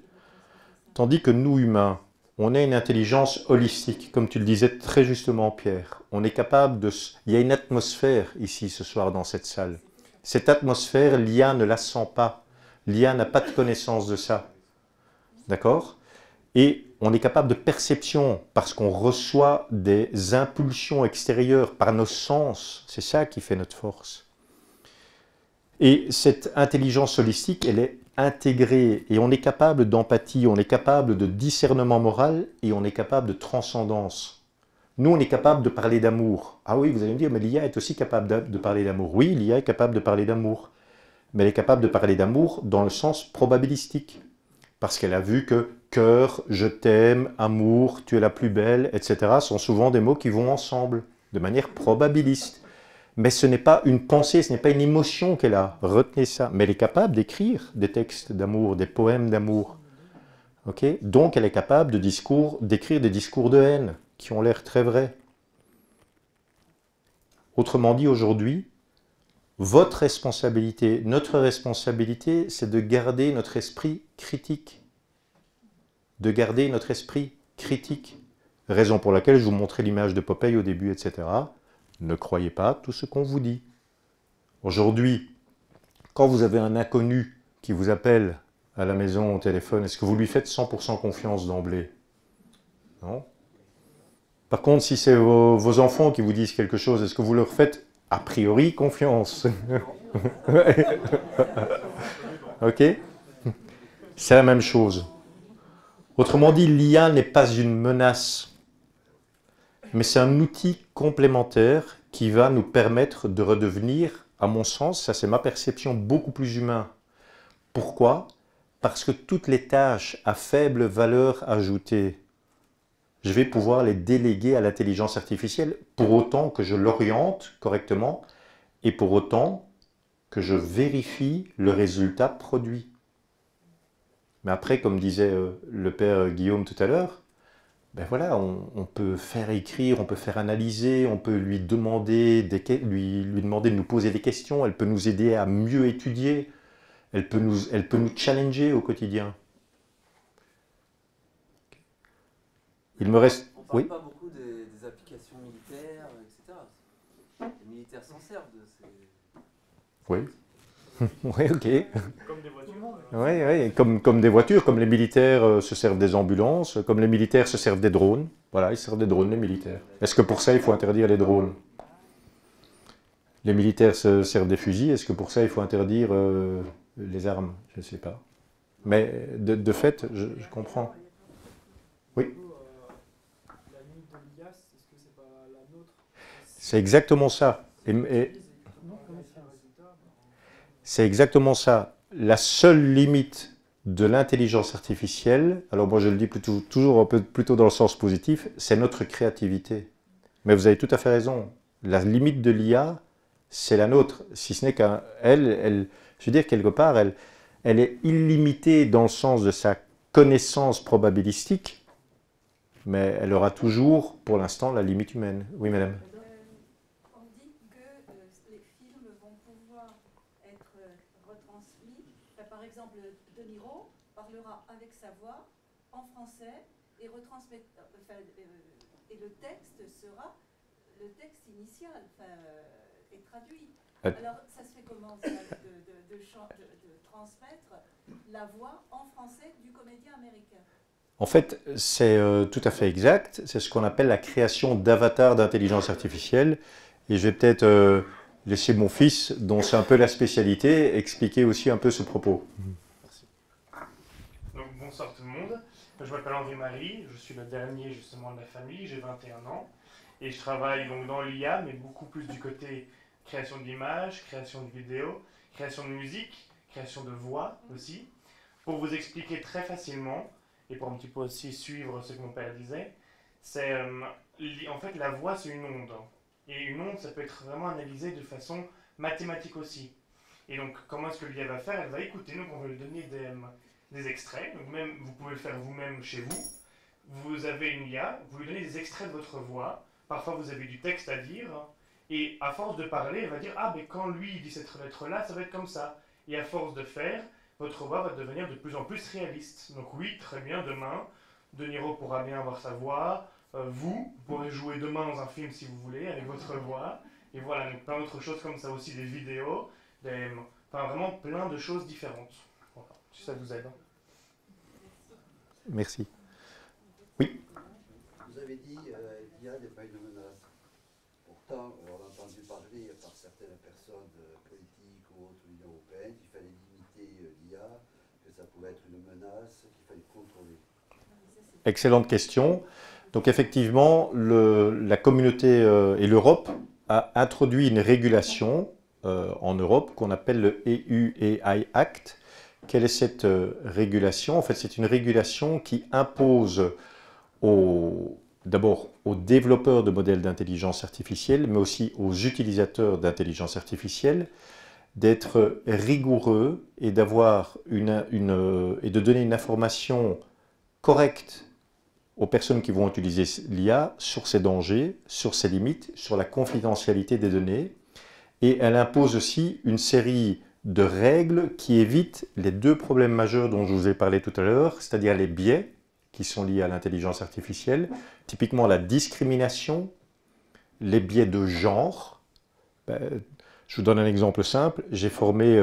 Speaker 1: tandis que nous, humains, on a une intelligence holistique, comme tu le disais très justement, Pierre. On est capable de... Il y a une atmosphère ici, ce soir, dans cette salle. Cette atmosphère, l'IA ne la sent pas. L'IA n'a pas de connaissance de ça. D'accord ? Et on est capable de perception parce qu'on reçoit des impulsions extérieures par nos sens. C'est ça qui fait notre force. Et cette intelligence holistique, elle est intégrée. Et on est capable d'empathie, on est capable de discernement moral et on est capable de transcendance. Nous, on est capable de parler d'amour. Ah oui, vous allez me dire, mais l'IA est aussi capable de parler d'amour. Oui, l'IA est capable de parler d'amour. Mais elle est capable de parler d'amour dans le sens probabilistique. Parce qu'elle a vu que cœur, je t'aime, amour, tu es la plus belle, etc. sont souvent des mots qui vont ensemble, de manière probabiliste. Mais ce n'est pas une pensée, ce n'est pas une émotion qu'elle a. Retenez ça. Mais elle est capable d'écrire des textes d'amour, des poèmes d'amour. Okay? Donc elle est capable d'écrire des discours de haine qui ont l'air très vrais. Autrement dit, aujourd'hui, votre responsabilité, notre responsabilité, c'est de garder notre esprit critique. De garder notre esprit critique. Raison pour laquelle je vous montrais l'image de Popeye au début, etc. Ne croyez pas tout ce qu'on vous dit. Aujourd'hui, quand vous avez un inconnu qui vous appelle à la maison au téléphone, est-ce que vous lui faites 100% confiance d'emblée? Non. Par contre, si c'est vos enfants qui vous disent quelque chose, est-ce que vous leur faites a priori confiance? Ok? C'est la même chose. Autrement dit, l'IA n'est pas une menace, mais c'est un outil complémentaire qui va nous permettre de redevenir, à mon sens, ça c'est ma perception, beaucoup plus humain. Pourquoi? Parce que toutes les tâches à faible valeur ajoutée, je vais pouvoir les déléguer à l'intelligence artificielle pour autant que je l'oriente correctement et pour autant que je vérifie le résultat produit. Mais après, comme disait le père Guillaume tout à l'heure, ben voilà, on peut faire écrire, on peut faire analyser, on peut lui demander, lui demander de nous poser des questions, elle peut nous aider à mieux étudier, elle peut nous challenger au quotidien. Il me reste...
Speaker 8: On parle
Speaker 1: Oui.
Speaker 8: pas beaucoup des applications militaires, etc. Les militaires s'en servent de ces...
Speaker 1: Oui. Oui, ok.
Speaker 9: Comme des voitures.
Speaker 1: Oui, oui. Comme des voitures, comme les militaires se servent des ambulances, comme les militaires se servent des drones. Voilà, ils se servent des drones, les militaires. Est-ce que pour ça, il faut interdire les drones? Les militaires se servent des fusils, est-ce que pour ça, il faut interdire les armes? Je ne sais pas. Mais de fait, je comprends. Oui.
Speaker 9: La limite de l'IA, est-ce que c'est pas la nôtre?
Speaker 1: C'est exactement ça. C'est exactement ça. La seule limite de l'intelligence artificielle, alors moi je le dis toujours un peu plutôt dans le sens positif, c'est notre créativité. Mais vous avez tout à fait raison. La limite de l'IA, c'est la nôtre. Si ce n'est qu'elle, je veux dire, quelque part, elle est illimitée dans le sens de sa connaissance probabilistique, mais elle aura toujours, pour l'instant, la limite humaine. Oui, madame.
Speaker 5: On dit que les films vont pouvoir être retransmis. Par exemple, De Niro parlera avec sa voix en français et retransmettra. Et le texte sera le texte initial, est traduit. Alors, ça se fait comment ça, de transmettre la voix en français du comédien américain?
Speaker 1: En fait, c'est tout à fait exact. C'est ce qu'on appelle la création d'avatars d'intelligence artificielle. Et je vais peut-être laisser mon fils, dont c'est un peu la spécialité, expliquer aussi un peu ce propos.
Speaker 9: Merci. Donc, bonsoir tout le monde. Je m'appelle Henri-Marie, je suis le dernier justement de la famille, j'ai 21 ans. Et je travaille donc dans l'IA, mais beaucoup plus du côté création d'images, création de vidéos, création de musique, création de voix aussi. Pour vous expliquer très facilement, et pour un petit peu aussi suivre ce que mon père disait, c'est en fait la voix c'est une onde. Et une onde ça peut être vraiment analysé de façon mathématique aussi. Et donc comment est-ce que l'IA va faire? Elle va écouter, donc on va lui donner des extraits, donc même vous pouvez le faire vous-même chez vous. Vous avez une IA, vous lui donnez des extraits de votre voix, parfois vous avez du texte à dire, et à force de parler, elle va dire « Ah, mais quand lui dit cette lettre-là, ça va être comme ça ». Et à force de faire, votre voix va devenir de plus en plus réaliste. Donc oui, très bien, demain, De Niro pourra bien avoir sa voix, vous pourrez jouer demain dans un film si vous voulez, avec votre voix, et voilà, donc plein d'autres choses comme ça aussi, des vidéos, enfin vraiment plein de choses différentes. Voilà, si ça vous aide.
Speaker 1: Merci. Oui.
Speaker 4: Vous avez dit l'IA n'est pas une menace. Pourtant, on a entendu parler par certaines personnes politiques ou autres de l'Union européenne qu'il fallait limiter l'IA, que ça pouvait être une menace, qu'il fallait contrôler.
Speaker 1: Excellente question. Donc effectivement, la communauté et l'Europe a introduit une régulation en Europe qu'on appelle le EU AI Act. Quelle est cette régulation? En fait, c'est une régulation qui impose d'abord aux développeurs de modèles d'intelligence artificielle, mais aussi aux utilisateurs d'intelligence artificielle, d'être rigoureux et d'avoir et de donner une information correcte aux personnes qui vont utiliser l'IA sur ses dangers, sur ses limites, sur la confidentialité des données. Et elle impose aussi une série de règles qui évitent les deux problèmes majeurs dont je vous ai parlé tout à l'heure, c'est-à-dire les biais qui sont liés à l'intelligence artificielle, typiquement la discrimination, les biais de genre. Je vous donne un exemple simple. J'ai formé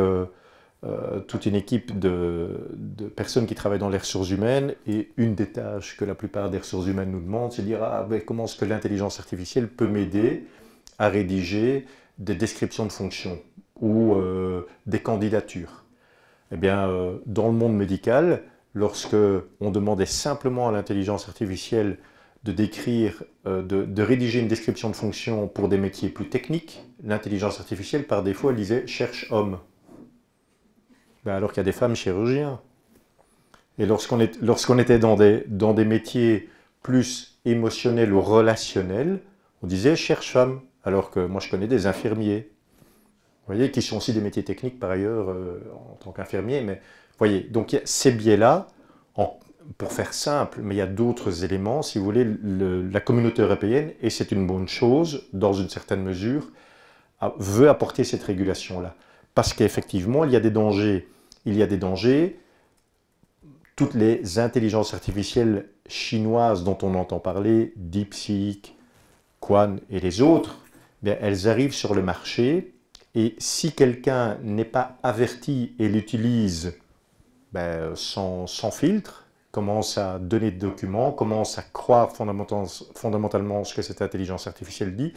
Speaker 1: toute une équipe de personnes qui travaillent dans les ressources humaines et une des tâches que la plupart des ressources humaines nous demandent, c'est de dire comment est-ce que l'intelligence artificielle peut m'aider à rédiger des descriptions de fonctions ou des candidatures. Eh bien, dans le monde médical, lorsque on demandait simplement à l'intelligence artificielle de décrire, de rédiger une description de fonction pour des métiers plus techniques, l'intelligence artificielle, par défaut, elle disait « cherche homme ». Ben, alors qu'il y a des femmes chirurgiens. Et lorsqu'on était dans des métiers plus émotionnels ou relationnels, on disait « cherche femme ». Alors que moi, je connais des infirmiers, vous voyez, qui sont aussi des métiers techniques par ailleurs en tant qu'infirmiers. Mais vous voyez, donc il y a ces biais-là, pour faire simple, mais il y a d'autres éléments. Si vous voulez, la communauté européenne, et c'est une bonne chose, dans une certaine mesure, veut apporter cette régulation-là. Parce qu'effectivement, il y a des dangers. Il y a des dangers. Toutes les intelligences artificielles chinoises dont on entend parler, DeepSeek, Quan et les autres, bien, elles arrivent sur le marché et si quelqu'un n'est pas averti et l'utilise sans filtre, commence à donner de documents, commence à croire fondamentalement ce que cette intelligence artificielle dit,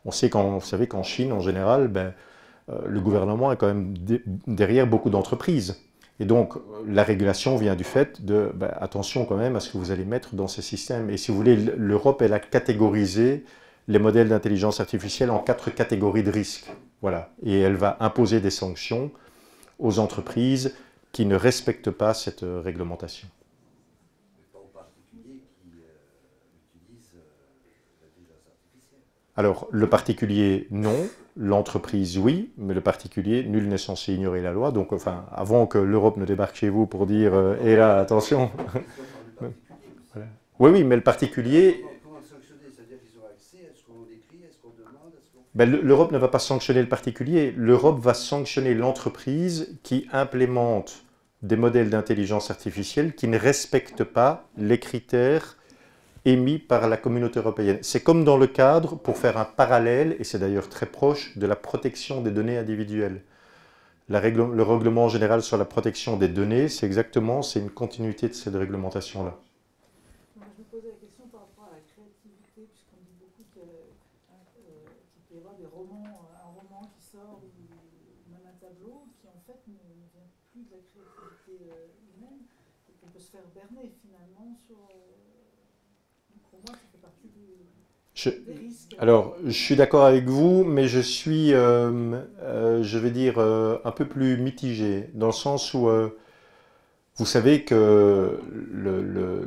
Speaker 1: on sait vous savez qu'en Chine, en général, le gouvernement est quand même derrière beaucoup d'entreprises. Et donc, la régulation vient du fait de, attention quand même à ce que vous allez mettre dans ces systèmes. Et si vous voulez, l'Europe, elle a catégorisé les modèles d'intelligence artificielle en 4 catégories de risques. Voilà. Et elle va imposer des sanctions aux entreprises qui ne respectent pas cette réglementation.
Speaker 4: Mais pas aux particuliers qui utilisent l'intelligence artificielle.
Speaker 1: Alors, le particulier, non. L'entreprise, oui. Mais le particulier, nul n'est censé ignorer la loi. Donc, enfin, avant que l'Europe ne débarque chez vous pour dire « Et là, attention !» Voilà. Oui, mais le particulier... L'Europe ne va pas sanctionner le particulier, l'Europe va sanctionner l'entreprise qui implémente des modèles d'intelligence artificielle qui ne respectent pas les critères émis par la communauté européenne. C'est comme dans le cadre, pour faire un parallèle, et c'est d'ailleurs très proche, de la protection des données individuelles. Le règlement général sur la protection des données, c'est une continuité de cette réglementation-là.
Speaker 10: Je me posais la question par rapport à la créativité, puisqu'on dit beaucoup qu'il peut y avoir des romans, un roman qui sort, ou même un tableau, qui en fait ne vient plus de la créativité humaine, et qu'on peut se faire berner finalement sur... pour moi, ça fait partie des risques.
Speaker 1: Alors, je suis d'accord avec vous, mais je suis, je vais dire, un peu plus mitigé, dans le sens où... vous savez que le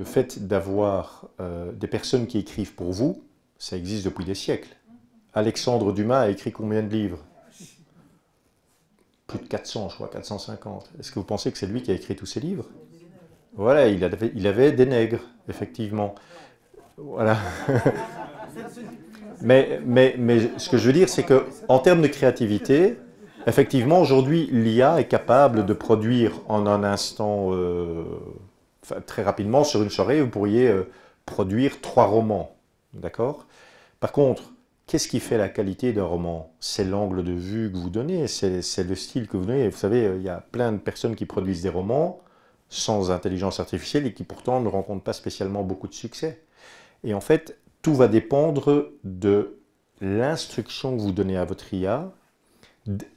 Speaker 1: fait d'avoir des personnes qui écrivent pour vous, ça existe depuis des siècles. Alexandre Dumas a écrit combien de livres? Plus de 400, je crois, 450. Est-ce que vous pensez que c'est lui qui a écrit tous ces livres? Voilà, il avait des nègres, effectivement. Voilà. mais ce que je veux dire, c'est qu'en termes de créativité, effectivement, aujourd'hui, l'IA est capable de produire en un instant, très rapidement, sur une soirée, vous pourriez produire 3 romans. D'accord? Par contre, qu'est-ce qui fait la qualité d'un roman? C'est l'angle de vue que vous donnez, c'est le style que vous donnez. Vous savez, il y a plein de personnes qui produisent des romans sans intelligence artificielle et qui pourtant ne rencontrent pas spécialement beaucoup de succès. Et en fait, tout va dépendre de l'instruction que vous donnez à votre IA.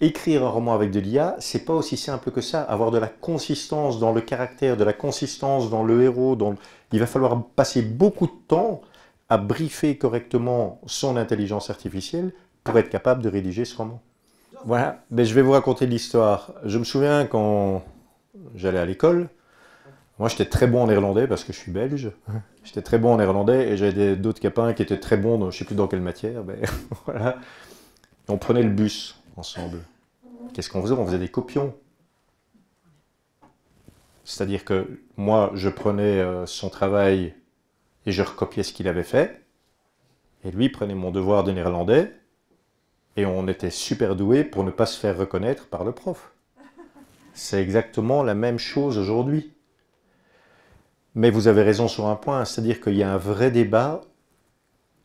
Speaker 1: Écrire un roman avec de l'IA, c'est pas aussi simple que ça. Avoir de la consistance dans le caractère, de la consistance dans le héros, il va falloir passer beaucoup de temps à briefer correctement son intelligence artificielle pour être capable de rédiger ce roman. Voilà, mais je vais vous raconter l'histoire. Je me souviens quand j'allais à l'école, moi j'étais très bon en néerlandais parce que je suis belge. J'étais très bon en néerlandais et j'avais d'autres copains qui étaient très bons, je ne sais plus dans quelle matière. Mais voilà. On prenait le bus ensemble. Qu'est-ce qu'on faisait? On faisait des copions. C'est-à-dire que moi, je prenais son travail et je recopiais ce qu'il avait fait. Et lui prenait mon devoir de néerlandais. Et on était super doués pour ne pas se faire reconnaître par le prof. C'est exactement la même chose aujourd'hui. Mais vous avez raison sur un point, c'est-à-dire qu'il y a un vrai débat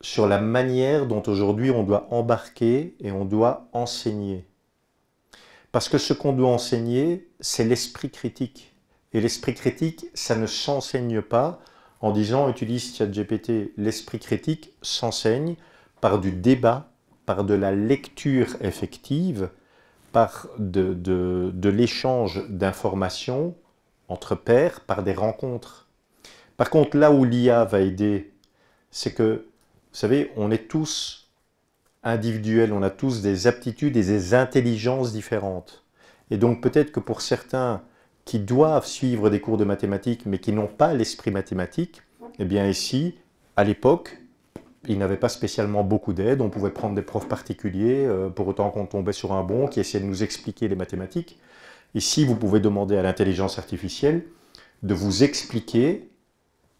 Speaker 1: sur la manière dont aujourd'hui on doit embarquer et on doit enseigner. Parce que ce qu'on doit enseigner, c'est l'esprit critique. Et l'esprit critique, ça ne s'enseigne pas en disant « utilise ChatGPT ». L'esprit critique s'enseigne par du débat, par de la lecture effective, par de l'échange d'informations entre pairs, par des rencontres. Par contre, là où l'IA va aider, c'est que, vous savez, on est tous individuels, on a tous des aptitudes et des intelligences différentes. Et donc peut-être que pour certains qui doivent suivre des cours de mathématiques, mais qui n'ont pas l'esprit mathématique, eh bien ici, à l'époque, ils n'avaient pas spécialement beaucoup d'aide, on pouvait prendre des profs particuliers, pour autant qu'on tombait sur un bon qui essayait de nous expliquer les mathématiques. Ici, vous pouvez demander à l'intelligence artificielle de vous expliquer,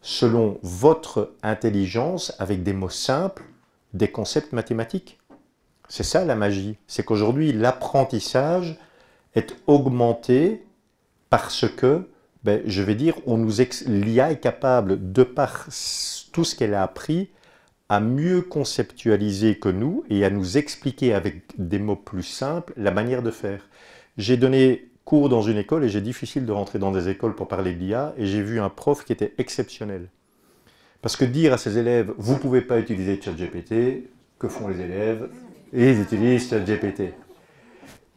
Speaker 1: selon votre intelligence, avec des mots simples, des concepts mathématiques. C'est ça la magie, c'est qu'aujourd'hui, l'apprentissage est augmenté parce que, je vais dire, l'IA est capable, de par tout ce qu'elle a appris, à mieux conceptualiser que nous et à nous expliquer avec des mots plus simples la manière de faire. J'ai donné cours dans une école et j'ai difficile de rentrer dans des écoles pour parler de l'IA et j'ai vu un prof qui était exceptionnel. Parce que dire à ses élèves, vous ne pouvez pas utiliser ChatGPT, que font les élèves? Ils utilisent ChatGPT.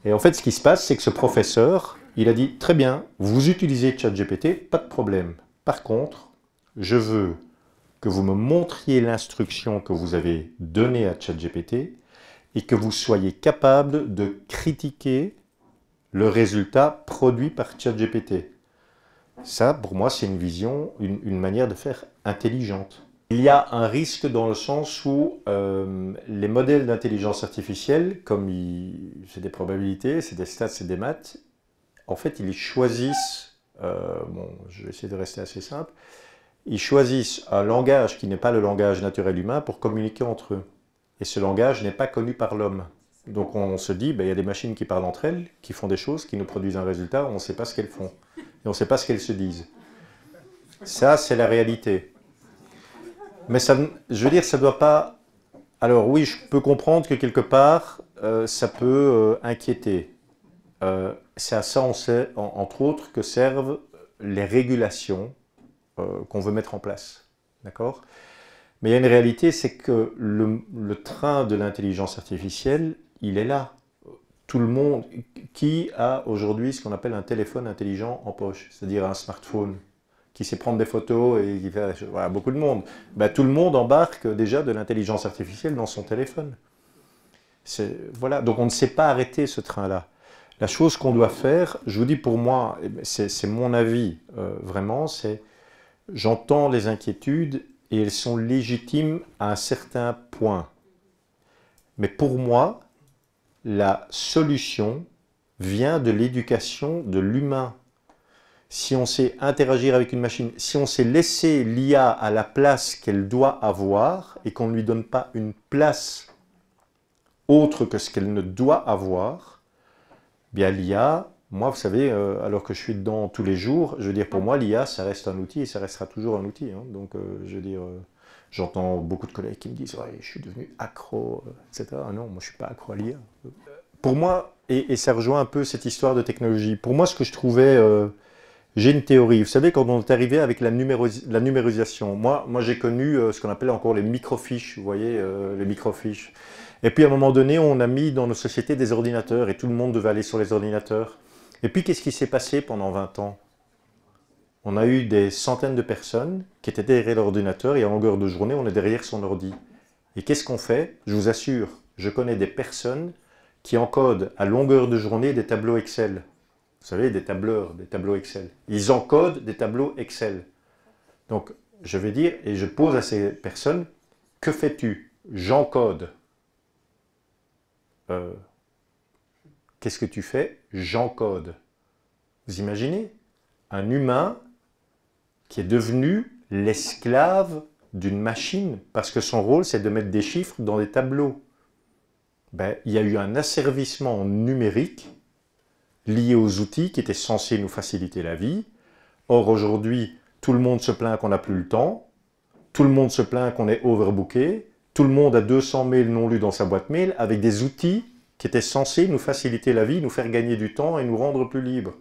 Speaker 1: Et en fait, ce qui se passe, c'est que ce professeur, il a dit, très bien, vous utilisez ChatGPT, pas de problème. Par contre, je veux que vous me montriez l'instruction que vous avez donnée à ChatGPT et que vous soyez capable de critiquer le résultat produit par ChatGPT. Ça, pour moi, c'est une vision, une manière de faire intelligente. Il y a un risque dans le sens où les modèles d'intelligence artificielle, comme c'est des probabilités, c'est des stats, c'est des maths, en fait, ils choisissent, bon, je vais essayer de rester assez simple, ils choisissent un langage qui n'est pas le langage naturel humain pour communiquer entre eux. Et ce langage n'est pas connu par l'homme. Donc on se dit, il y a des machines qui parlent entre elles, qui font des choses, qui nous produisent un résultat, on ne sait pas ce qu'elles font. Et on ne sait pas ce qu'elles se disent. Ça, c'est la réalité. Mais ça, je veux dire, ça ne doit pas... Alors oui, je peux comprendre que quelque part, ça peut inquiéter. C'est à ça, on sait, entre autres, que servent les régulations qu'on veut mettre en place. D'accord ? Mais il y a une réalité, c'est que le train de l'intelligence artificielle, il est là. Tout le monde, qui a aujourd'hui ce qu'on appelle un téléphone intelligent en poche, c'est-à-dire un smartphone, qui sait prendre des photos et qui fait... Voilà, beaucoup de monde. Tout le monde embarque déjà de l'intelligence artificielle dans son téléphone. Voilà. Donc on ne sait pas arrêter ce train-là. La chose qu'on doit faire, je vous dis pour moi, c'est mon avis vraiment, c'est j'entends les inquiétudes et elles sont légitimes à un certain point. Mais pour moi, la solution vient de l'éducation de l'humain. Si on sait interagir avec une machine, si on sait laisser l'IA à la place qu'elle doit avoir et qu'on ne lui donne pas une place autre que ce qu'elle ne doit avoir, bien l'IA, moi vous savez, alors que je suis dedans tous les jours, je veux dire pour moi l'IA ça reste un outil et ça restera toujours un outil. Hein. Donc je veux dire, j'entends beaucoup de collègues qui me disent ouais, je suis devenu accro, etc. Ah non, moi je ne suis pas accro à l'IA. Pour moi, et ça rejoint un peu cette histoire de technologie, pour moi ce que je trouvais... j'ai une théorie. Vous savez, quand on est arrivé avec la numérisation, moi j'ai connu ce qu'on appelle encore les microfiches, vous voyez, les microfiches. Et puis à un moment donné, on a mis dans nos sociétés des ordinateurs et tout le monde devait aller sur les ordinateurs. Et puis qu'est-ce qui s'est passé pendant 20 ans? On a eu des centaines de personnes qui étaient derrière l'ordinateur et à longueur de journée, on est derrière son ordi. Et qu'est-ce qu'on fait? Je vous assure, je connais des personnes qui encodent à longueur de journée des tableaux Excel. Vous savez, des tableurs, des tableaux Excel. Ils encodent des tableaux Excel. Donc, je vais dire, et je pose à ces personnes, que fais-tu? J'encode. Qu'est-ce que tu fais? J'encode. Vous imaginez? Un humain qui est devenu l'esclave d'une machine, parce que son rôle, c'est de mettre des chiffres dans des tableaux. Il y a eu un asservissement numérique lié aux outils qui étaient censés nous faciliter la vie. Or, aujourd'hui, tout le monde se plaint qu'on n'a plus le temps, tout le monde se plaint qu'on est overbooké, tout le monde a 200 mails non lus dans sa boîte mail avec des outils qui étaient censés nous faciliter la vie, nous faire gagner du temps et nous rendre plus libres.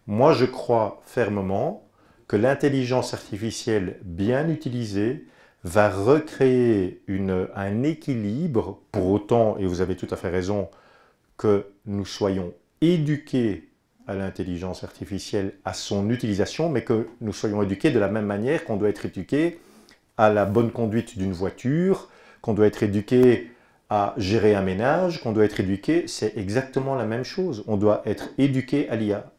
Speaker 1: Moi, je crois fermement que l'intelligence artificielle bien utilisée va recréer un équilibre, pour autant, et vous avez tout à fait raison, que nous soyons éduqués à l'intelligence artificielle, à son utilisation, mais que nous soyons éduqués de la même manière qu'on doit être éduqué à la bonne conduite d'une voiture, qu'on doit être éduqué à gérer un ménage, qu'on doit être éduqué, c'est exactement la même chose. On doit être éduqué à l'IA.